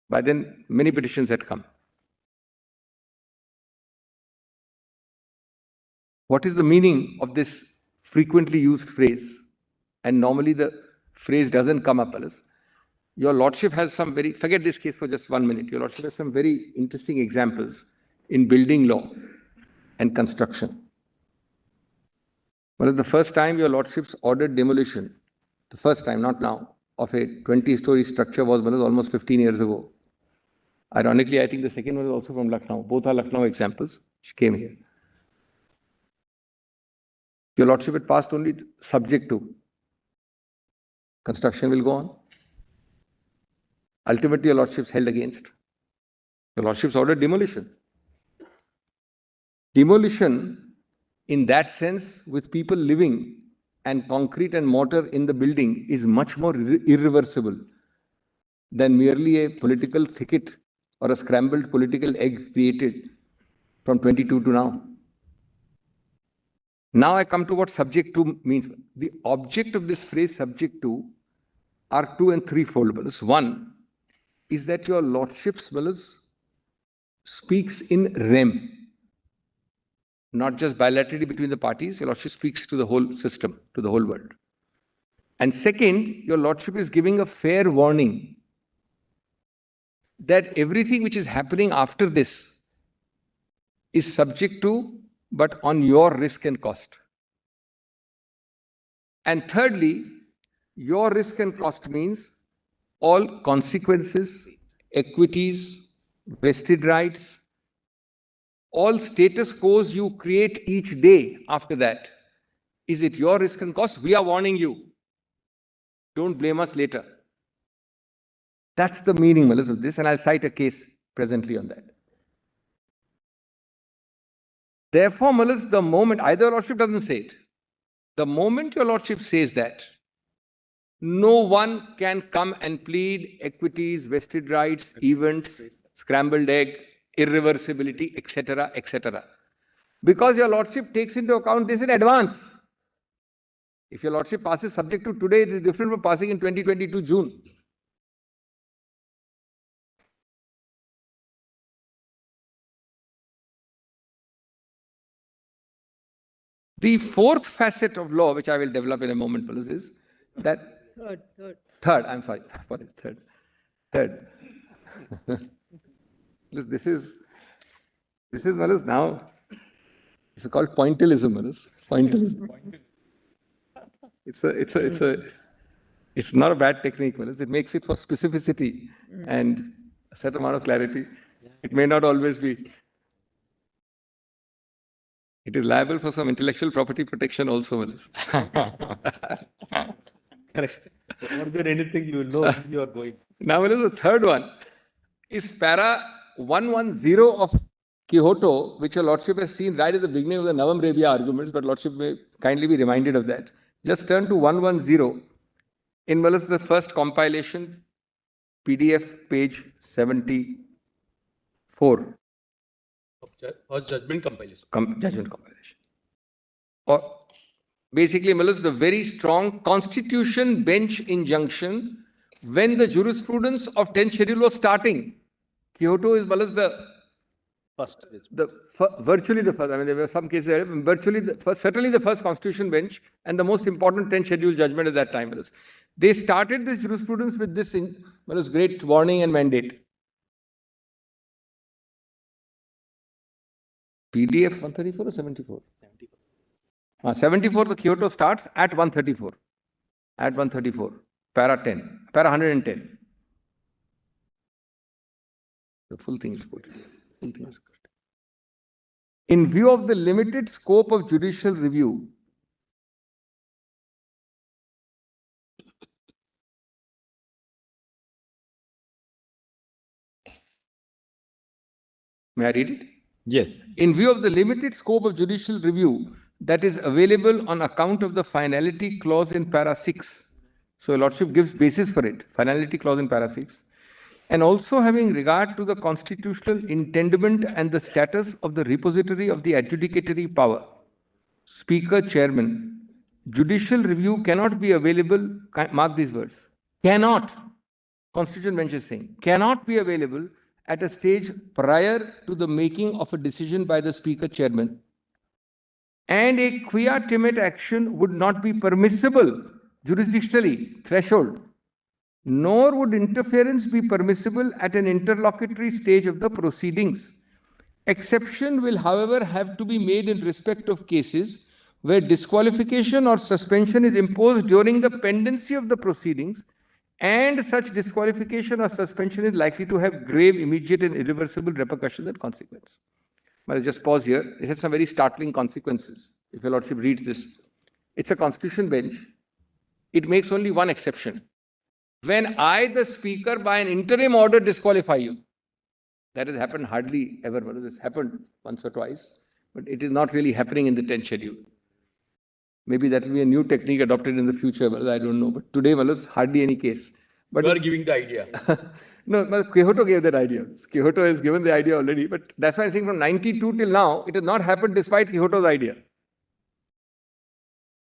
By then, many petitions had come. What is the meaning of this frequently used phrase? And normally the phrase doesn't come up, Alice. Your Lordship has some very, forget this case for just 1 minute. Your Lordship has some very interesting examples in building law and construction. Well, the first time your Lordships ordered demolition, the first time, not now, of a 20-story structure was almost 15 years ago. Ironically, I think the second one was also from Lucknow. Both are Lucknow examples which came here. Your Lordship had passed only subject to. Construction will go on. Ultimately, your Lordships held against. Your Lordships ordered demolition. Demolition, in that sense, with people living and concrete and mortar in the building, is much more irreversible than merely a political thicket or a scrambled political egg created from 22 to now. Now I come to what subject to means. The object of this phrase subject to are two and threefold. One is that your Lordship's speaks in rem, not just bilaterally between the parties. Your Lordship speaks to the whole system, to the whole world. And second, your Lordship is giving a fair warning that everything which is happening after this is subject to, but on your risk and cost. And thirdly, your risk and cost means all consequences, equities, vested rights, all status quos you create each day after that. Is it your risk and cost? We are warning you. Don't blame us later. That's the meaning, of this, and I'll cite a case presently on that. Therefore, the moment, either your Lordship doesn't say it, the moment your Lordship says that, no one can come and plead equities, vested rights, events, scrambled egg, irreversibility, etc., etc. Because your Lordship takes into account this in advance. If your Lordship passes subject to today, it is different from passing in 2022 June. The fourth facet of law, which I will develop in a moment, is that Third. I'm sorry. What is third? This is now. It's called pointillism. Pointillism. It's not a bad technique. It makes it for specificity and a certain amount of clarity. It may not always be. It is liable for some intellectual property protection also. Correct. More than anything, you will know where you are going. Now, the third one is para 110 of Quixote, which your Lordship has seen right at the beginning of the Navam Rebia arguments, but Lordship may kindly be reminded of that. Just turn to 110 in the first compilation, PDF, page 74. Judgment compilation. Judgment compilation. Or basically, the very strong constitution bench injunction when the jurisprudence of 10th schedule was starting. Quixote is virtually the first. I mean, there were some cases, virtually the first, certainly the first constitution bench and the most important 10th schedule judgment at that time. They started this jurisprudence with this great warning and mandate. PDF 134 or 74? 74. 74, the Quixote starts at 134. At 134. Para 10. Para 110. The full thing is good. In view of the limited scope of judicial review, may I read it? Yes. In view of the limited scope of judicial review, that is available on account of the finality clause in para 6. So Your Lordship gives basis for it, finality clause in para 6. And also having regard to the constitutional intendment and the status of the repository of the adjudicatory power. Speaker, Chairman, judicial review cannot be available, mark these words, cannot, Constitution bench is saying, cannot be available at a stage prior to the making of a decision by the Speaker, Chairman. And a quia timid action would not be permissible jurisdictionally, threshold, nor would interference be permissible at an interlocutory stage of the proceedings. Exception will, however, have to be made in respect of cases where disqualification or suspension is imposed during the pendency of the proceedings, and such disqualification or suspension is likely to have grave, immediate, and irreversible repercussions and consequences. But I'll just pause here. It has some very startling consequences. If Your Lordship reads this, it's a constitution bench. It makes only one exception. When I, the Speaker, by an interim order disqualify you, that has happened hardly ever. Well, this happened once or twice, but it is not really happening in the 10th schedule. Maybe that will be a new technique adopted in the future. Well, I don't know. But today, well, it's hardly any case. But You are giving the idea. no, but Quixote gave that idea. Quixote has given the idea already. But that's why I'm saying from 92 till now, it has not happened despite Quixote's idea.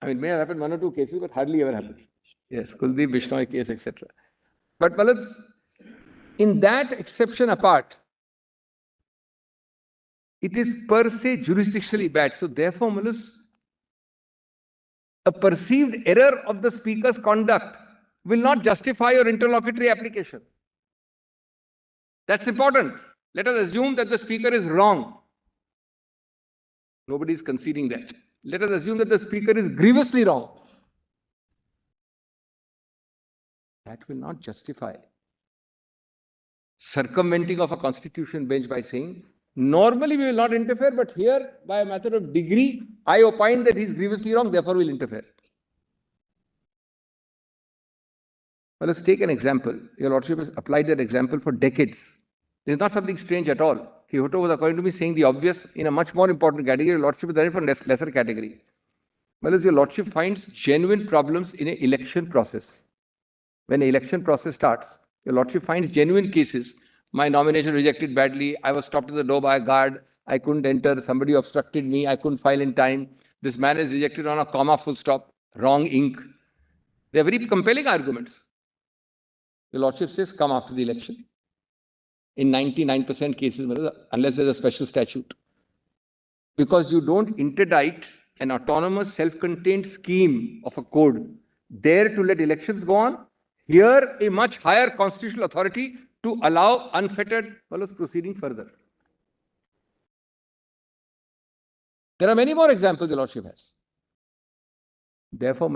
I mean, it may have happened one or two cases, but hardly ever happened. Yes, Kuldeep Bishnoi case, etc. But well, in that exception apart, it is per se jurisdictionally bad. So therefore, Malus, a perceived error of the Speaker's conduct will not justify your interlocutory application. That's important. Let us assume that the Speaker is wrong. Nobody is conceding that. Let us assume that the Speaker is grievously wrong. That will not justify circumventing of a constitution bench by saying, normally we will not interfere, but here, by a matter of degree, I opine that he is grievously wrong, therefore we will interfere. Well, let's take an example. Your Lordship has applied that example for decades. This is not something strange at all. Quixote was, according to me, saying the obvious in a much more important category. Your Lordship has done it for lesser category. Well, as Your Lordship finds genuine problems in an election process. When an election process starts, Your Lordship finds genuine cases. My nomination rejected badly. I was stopped at the door by a guard. I couldn't enter. Somebody obstructed me. I couldn't file in time. This man is rejected on a comma, full stop, wrong ink. They are very compelling arguments. Your Lordship says, come after the election. In 99% cases, unless there's a special statute. Because you don't interdict an autonomous, self-contained scheme of a code there to let elections go on. Here, a much higher constitutional authority to allow unfettered proceeding further. There are many more examples the Lordship has. Therefore,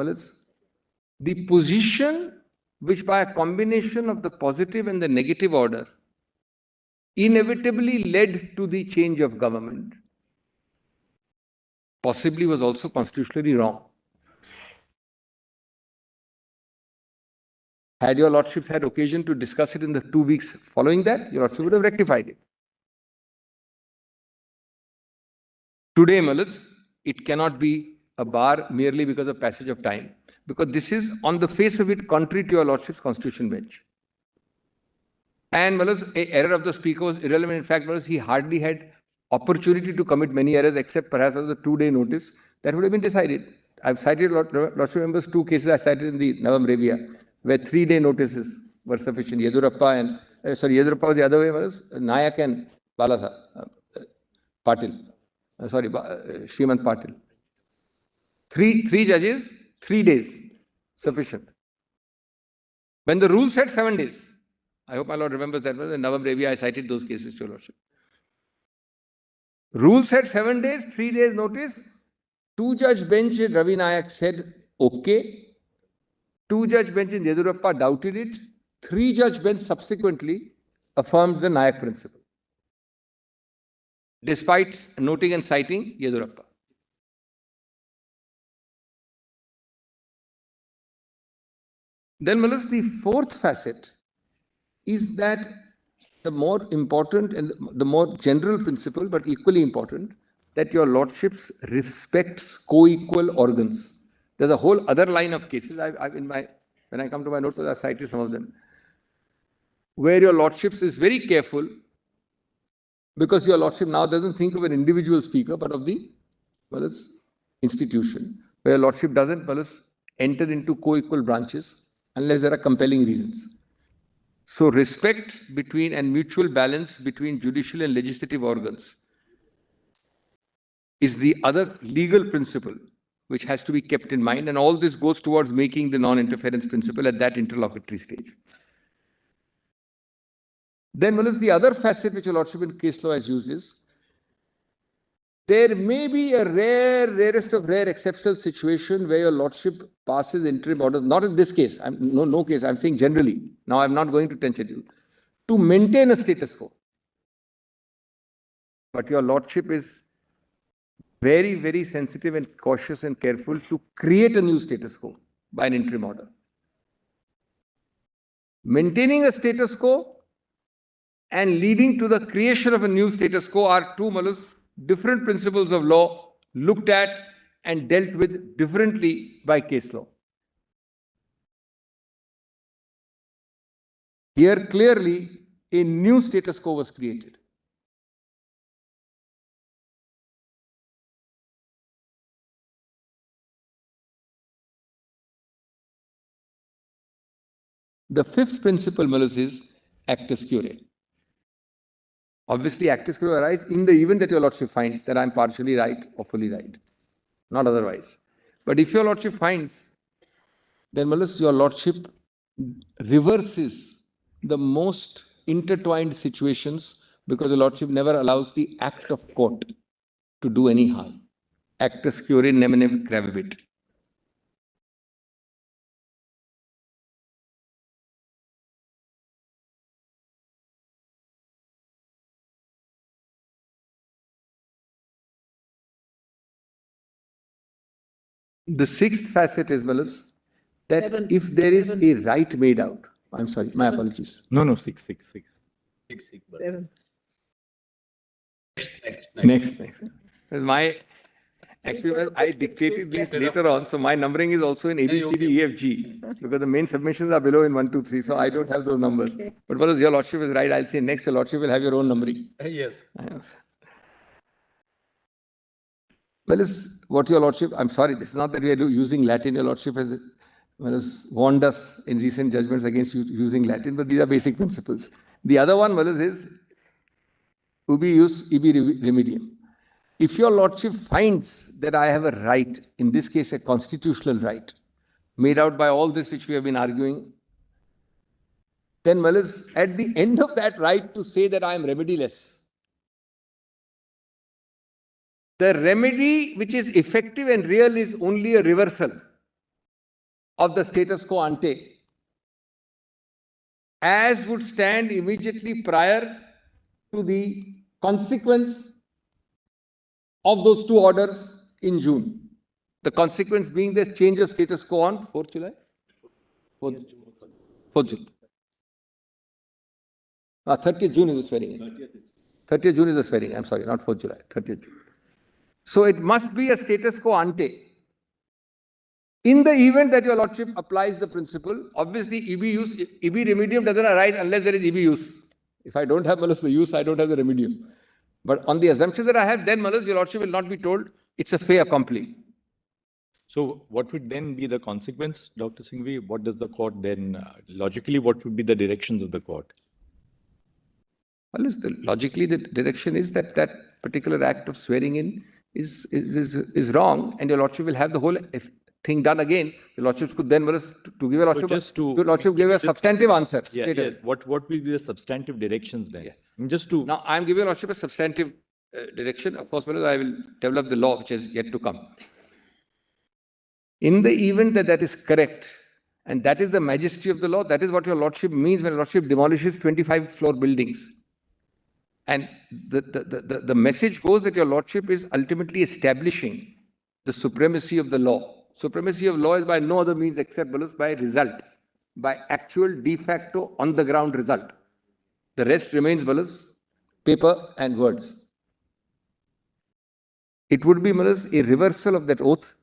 the position which by a combination of the positive and the negative order inevitably led to the change of government, possibly was also constitutionally wrong. Had Your Lordship had occasion to discuss it in the 2 weeks following that, Your Lordship would have rectified it. Today, it cannot be a bar merely because of passage of time, because this is on the face of it contrary to Your Lordship's constitution bench. And an error of the Speaker was irrelevant. In fact, he hardly had opportunity to commit many errors except perhaps as a 2-day notice. That would have been decided. I've cited, Lordship members, 2 cases I cited in the Navam Revia, where 3-day notices were sufficient. Yedurappa and, Yedurappa was the other way, was Nayak and Balasa, Patil. Srimant Patil. 3 judges, 3 days, sufficient. When the rule said 7 days, I hope my Lord remembers that. In Navam Revia, I cited those cases to Your Lordship. Rule said 7 days, 3 days notice. 2-judge bench in Ravi Nayak said, okay. 2-judge bench in Yedurappa doubted it. 3-judge bench subsequently affirmed the Nayak principle, despite noting and citing Yedurappa. Then, the 4th facet is that the more important and the more general principle, but equally important, that your lordships respects co-equal organs. There's a whole other line of cases. When I come to my notes, I've cited some of them, where your lordships is very careful, because your lordship now doesn't think of an individual speaker, but of the institution, where your lordship doesn't enter into co-equal branches unless there are compelling reasons. So respect between and mutual balance between judicial and legislative organs is the other legal principle which has to be kept in mind, and all this goes towards making the non-interference principle at that interlocutory stage. Then the other facet which your lordship in case law has used is, there may be a rarest of rare exceptional situation where your lordship passes interim orders, not in this case, no case, I'm saying generally. Now I'm not going to tension you, to maintain a status quo. But your lordship is very, very sensitive and cautious and careful to create a new status quo by an interim order. Maintaining a status quo and leading to the creation of a new status quo are two different principles of law looked at and dealt with differently by case law. Here clearly a new status quo was created. The fifth principle is actus curiae. Obviously, actus curiae arise in the event that your lordship finds that I am partially right or fully right, not otherwise. But if your lordship finds, then your lordship reverses the most intertwined situations, because the lordship never allows the act of court to do any harm. Actus curiae nemine gravabit. The sixth facet is that if there is a right made out, I'm sorry, my apologies. No, six. Seven. Next. Actually, I dictated these later on, so my numbering is also in A, B, C, D, E, F, G, because the main submissions are below in 1, 2, 3, so I don't have those numbers. But your lordship is right, I'll say next, your lordship will have your own numbering. Yes. What your lordship, I'm sorry, this is not that we are using Latin. Your lordship has warned us in recent judgments against using Latin, but these are basic principles. The other one is ubi ius ibi remedium. If your lordship finds that I have a right, in this case a constitutional right, made out by all this which we have been arguing, then at the end of that right to say that I am remediless. The remedy which is effective and real is only a reversal of the status quo ante, as would stand immediately prior to the consequence of those two orders in June. The consequence being the change of status quo on 4th July? 4th June. 30th June is the swearing. 30th June is the swearing. I'm sorry, not 4th July, 30th June. So it must be a status quo ante. In the event that your lordship applies the principle, obviously ibi remedium doesn't arise unless there is ibi use. If I don't have the use, I don't have the remedium. But on the assumption that I have, then your lordship will not be told it's a fait accompli. So what would then be the consequence, Dr. Singhvi? What does the court then, logically, what would be the directions of the court? Logically, the direction is that that particular act of swearing in is wrong, and your lordship will have the whole thing done again. Your lordship could then, to give a lordship, give a substantive answer. Yes. What will be the substantive directions then? Yeah. Now, I am giving your lordship a substantive direction. Of course, I will develop the law which has yet to come. In the event that is correct, and that is the majesty of the law, that is what your lordship means when your lordship demolishes 25-floor buildings. And the message goes that your lordship is ultimately establishing the supremacy of the law. Supremacy of law is by no other means except by result, by actual de facto on the ground result. The rest remains paper and words. it would be, Malas, a reversal of that oath.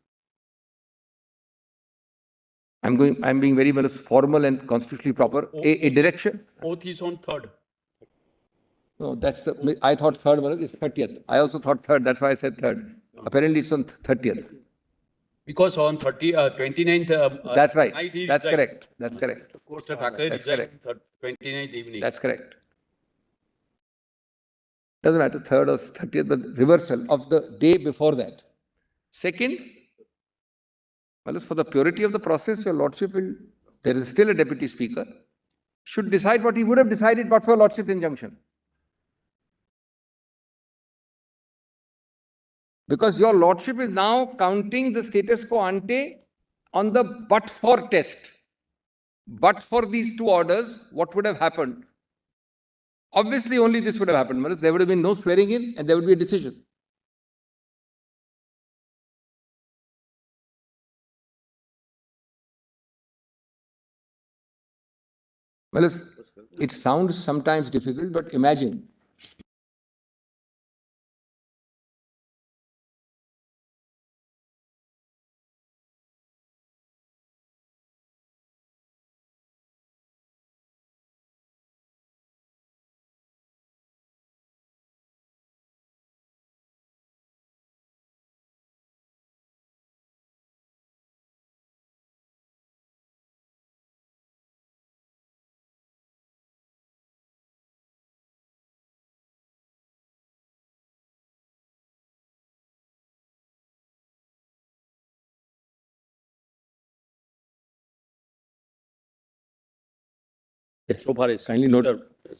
I'm being very, Malas, formal and constitutionally proper. A direction. Oath is on 3rd. No, I thought 3rd, Malas, is 30th. I also thought 3rd, that's why I said 3rd. Apparently it's on 30th. Because on 29th... that's right. Night That's correct. That's correct. Of course, Thackeray That's resigned correct. 29th evening. That's correct. Doesn't matter, 3rd or 30th, but reversal of the day before that. Second, well, for the purity of the process, your Lordship will, there is still a Deputy Speaker, should decide what he would have decided but for Lordship's injunction. Because your Lordship is now counting the status quo ante on the but for test. But for these two orders, what would have happened? Obviously, only this would have happened. There would have been no swearing in and there would be a decision. Well, it sounds sometimes difficult, but imagine. Yes. So far as kindly note.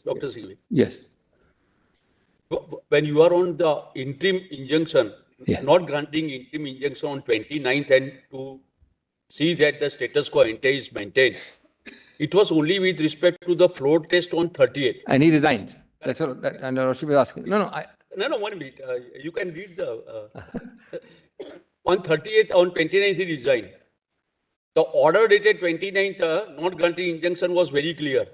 Dr. Singhvi. Yes. When you are on the interim injunction, not granting interim injunction on 29th and to see that the status quo ante is maintained, it was only with respect to the floor test on 30th. And he resigned. That's what, and Lordship was asking. No, 1 minute. You can read the... on 30th, on 29th, he resigned. The order dated 29th, not granting injunction was very clear.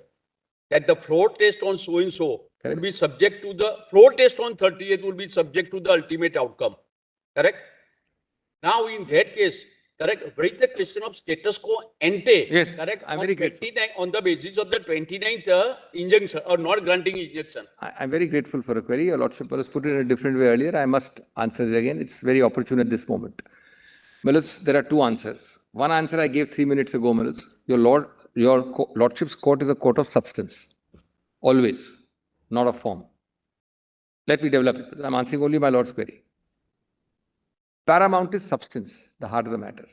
That the floor test on so-and-so would be subject to the... Floor test on 30th would be subject to the ultimate outcome. Correct? Now, in that case, correct, raise the question of status quo ante. Yes, correct. I'm very grateful. On the basis of the 29th injunction or not granting injunction. I'm very grateful for a query. Your Lordship was put it in a different way earlier. I must answer it again. It's very opportune at this moment. Mills, there are two answers. One answer I gave 3 minutes ago, Mills. Your Lordship's court is a court of substance. Always. Not of form. Let me develop it. I'm answering only my Lord's query. Paramount is substance, the heart of the matter.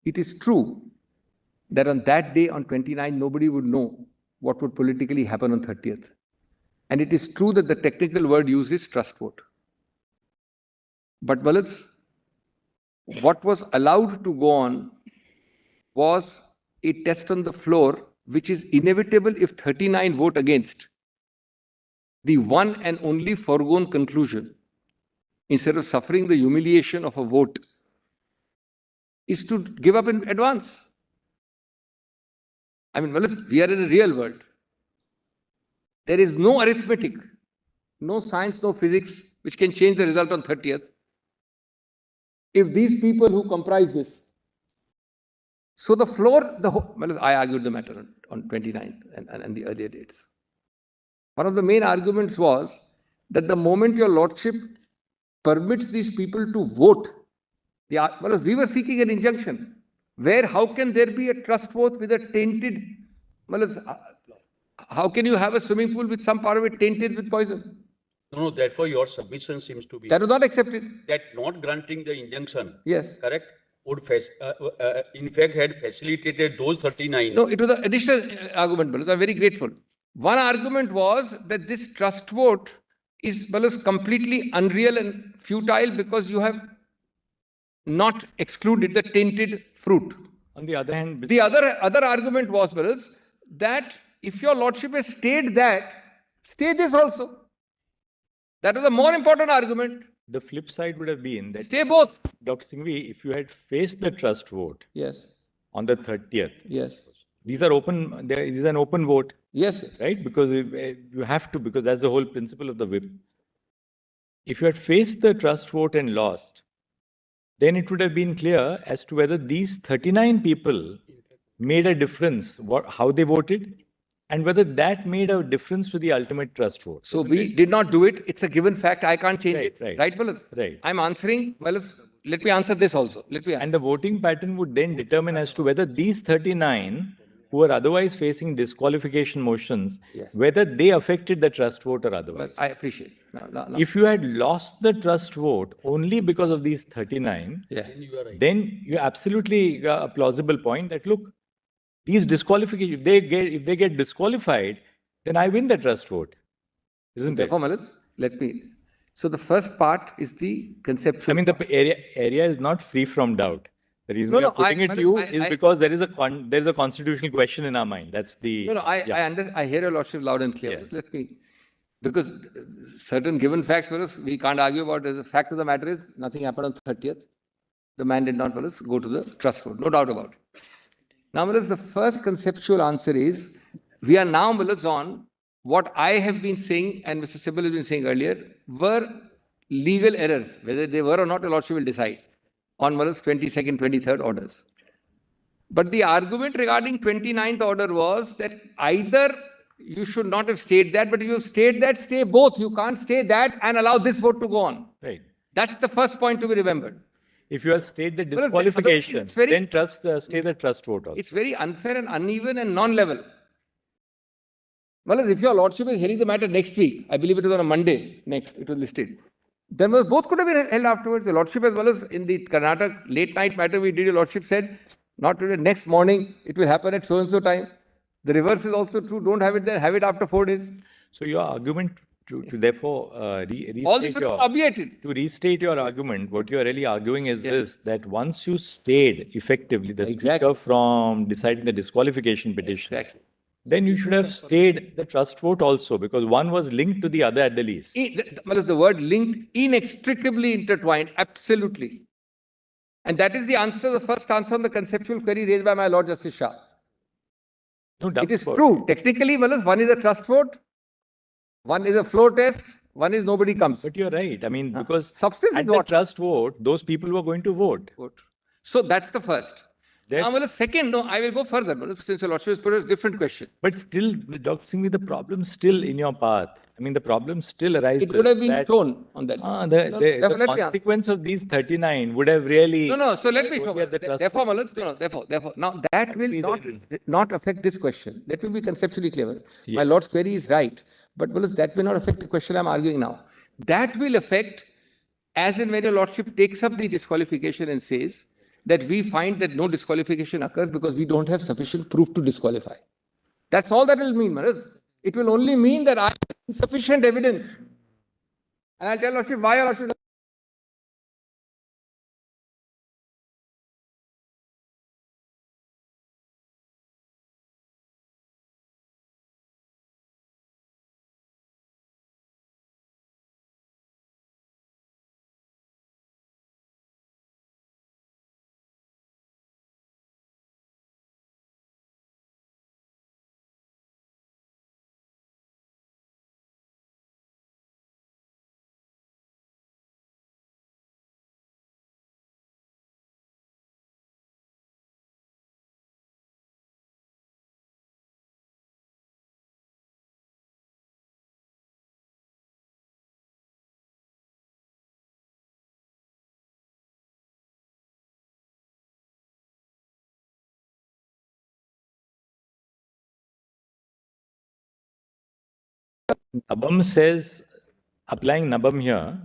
It is true that on that day, on 29th, nobody would know what would politically happen on 30th. And it is true that the technical word used is trust vote. But Mills, what was allowed to go on was a test on the floor, which is inevitable if 39 vote against. The one and only foregone conclusion, instead of suffering the humiliation of a vote, is to give up in advance. I mean, we are in a real world. There is no arithmetic, no science, no physics, which can change the result on 30th. If these people who comprise this, so the floor, I argued the matter on 29th and the earlier dates. One of the main arguments was that the moment your Lordship permits these people to vote, we were seeking an injunction. How can there be a trust vote with a tainted, how can you have a swimming pool with some part of it tainted with poison? No, therefore your submission seems to be... That was not accepted. That not granting the injunction, yes, correct, would in fact had facilitated those 39. No, it was an additional argument, Balus. I'm very grateful. One argument was that this trust vote is, Balus, completely unreal and futile because you have not excluded the tainted fruit. On the other hand, the other argument was, Balus, that if your Lordship has stayed that, stay this also. That was a more important argument. The flip side would have been that... Stay both. Dr. Singhvi, if you had faced the trust vote... Yes. On the 30th... Yes. These are open... This is an open vote. Yes. Right? Because you have to, because that's the whole principle of the whip. if you had faced the trust vote and lost, then it would have been clear as to whether these 39 people made a difference, how they voted, and whether that made a difference to the ultimate trust vote. So we did not do it. It's a given fact. I can't change Right, it. right. Right, Wallace? Right. I'm answering. Wallace, let me answer this also. And the voting pattern would then determine as to whether these 39 who are otherwise facing disqualification motions, Yes. whether they affected the trust vote or otherwise. I appreciate. No. If you had lost the trust vote only because of these 39, Yeah. then you absolutely a plausible point that, look, these disqualifications, if they get disqualified, then I win the trust vote. Isn't it? Therefore, Wallace, let me. So the first part is the conceptual. I mean, the area is not free from doubt. The reason we are putting it to you is because there is a constitutional question in our mind. That's the. I hear your lordship loud and clear. Yes. Let me, because certain given facts for us, we can't argue about. The fact of the matter is, nothing happened on 30th. The man did not, Wallace, go to the trust vote. No doubt about it. Now, Wallace, the first conceptual answer is, we are now, Wallace, on what I have been saying and Mr. Sibal has been saying earlier were legal errors. Whether they were or not, the lordship will decide on Wallace 22nd, 23rd orders. But the argument regarding 29th order was that either you should not have stayed that, but if you have stayed that, stay both. You can't stay that and allow this vote to go on. Right. That's the first point to be remembered. If you have stayed the disqualification, then stay the trust vote also. It's very unfair and uneven and non-level. Well, if your lordship is hearing the matter next week, I believe it was on a Monday next, it was listed. Then both could have been held afterwards. The lordship, as well as in the Karnataka late night matter we did, your lordship said, not today, next morning, it will happen at so and so time. The reverse is also true. Don't have it there, have it after 4 days. So your argument to therefore all this will be obviated. To restate your argument, what you are really arguing is this, that once you stayed effectively the speaker from deciding the disqualification petition, then you should have stayed the trust vote also, because one was linked to the other at the least. Well, the word linked, inextricably intertwined, absolutely. And that is the answer, the first answer on the conceptual query raised by my Lord Justice Shah. No doubt. It is true. Technically, one is a trust vote, one is a floor test, one is nobody comes. But you're right. I mean, because substance at the trust vote, those people were going to vote. So that's the first. Now, second, no, I will go further. Since the lordship has put a different question. But still, Dr. Singh, the problem still in your path. I mean, the problem still arises. It would have been shown on that. The consequence of these 39 would have really. No. So let me show. Therefore, now that will not affect this question. Let me be conceptually clear. Yeah. My Lord's query is right, but that will not affect the question I'm arguing now. That will affect, as and when your lordship takes up the disqualification and says that we find that no disqualification occurs because we don't have sufficient proof to disqualify. That's all that will mean, Maharaj. It will only mean that I have insufficient evidence. And I'll tell lordship why lordship. Nabam says, applying Nabam here,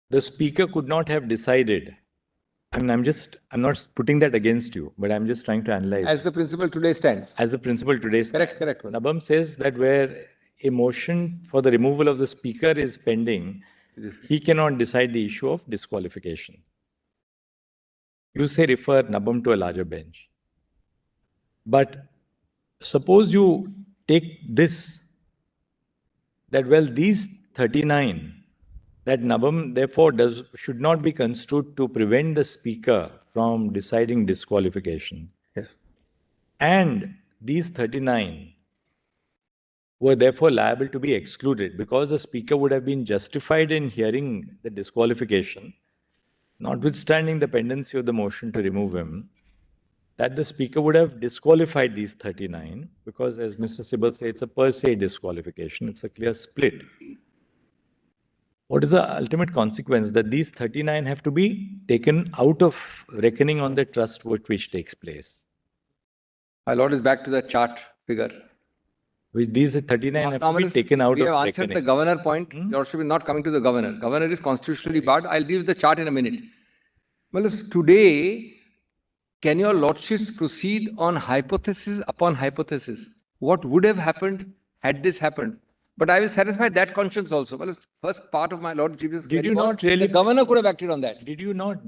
the speaker could not have decided. I mean, I'm not putting that against you, but I'm just trying to analyze. As the principle today stands. As the principle today stands. Correct. Nabam says that where a motion for the removal of the speaker is pending, he cannot decide the issue of disqualification. You say refer Nabam to a larger bench. But suppose you take this, that well, these 39, that Nabam therefore should not be construed to prevent the speaker from deciding disqualification. Yes. And these 39 were therefore liable to be excluded because the speaker would have been justified in hearing the disqualification, notwithstanding the pendency of the motion to remove him, that the speaker would have disqualified these 39 because, as Mr. Sibal said, it's a per se disqualification. It's a clear split. What is the ultimate consequence? That these 39 have to be taken out of reckoning on the trust vote which takes place. My lord is back to the chart figure. Which these 39 have to be taken out of reckoning. We have answered the governor point. Lordship is not coming to the governor. Governor is constitutionally barred. I'll deal with the chart in a minute. Well, today, can your lordships proceed on hypothesis upon hypothesis? What would have happened had this happened? But I will satisfy that conscience also. Well, first part of my Lord Chief Justice query was, the governor could have acted on that. Did you not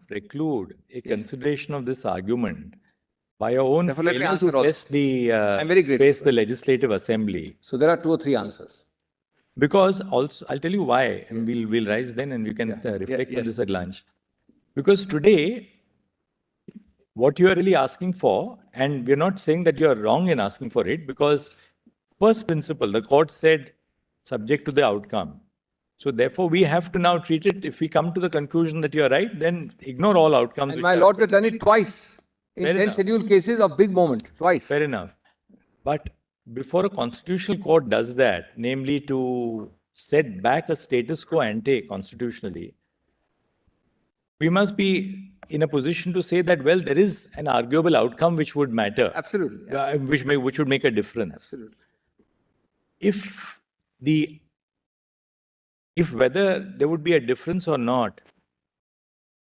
preclude a consideration of this argument by your own failure to face the legislative assembly? So there are 2 or 3 answers. Because also, I'll tell you why, and we'll rise then and we can reflect on this at lunch. Because today, what you are really asking for, and we're not saying that you are wrong in asking for it, because first principle, the court said subject to the outcome. So therefore, we have to now treat it, if we come to the conclusion that you are right, then ignore all outcomes. And my lords have done it twice in 10 scheduled cases of big moment, twice. Fair enough. But before a constitutional court does that, namely to set back a status quo ante constitutionally, we must be in a position to say that, well, there is an arguable outcome which would matter. Absolutely. Which would make a difference. Absolutely. If whether there would be a difference or not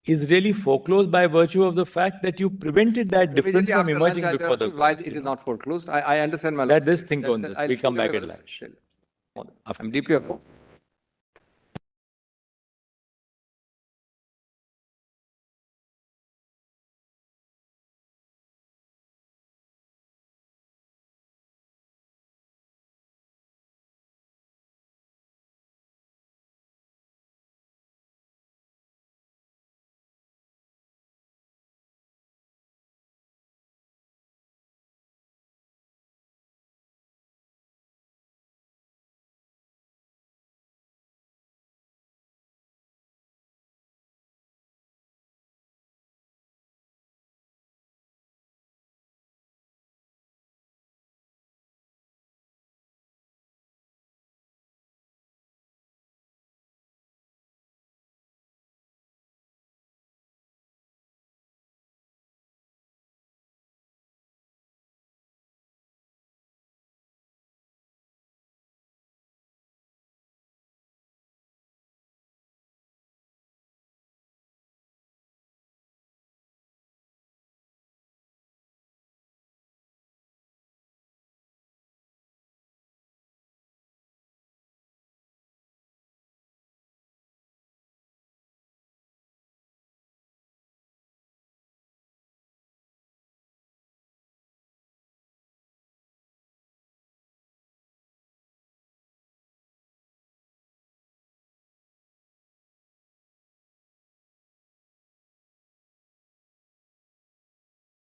is really foreclosed by virtue of the fact that you prevented that difference from emerging before the court. Why it is not foreclosed? I understand, my lord. Let us think on this. We'll come back at lunch. I'm deeply affected.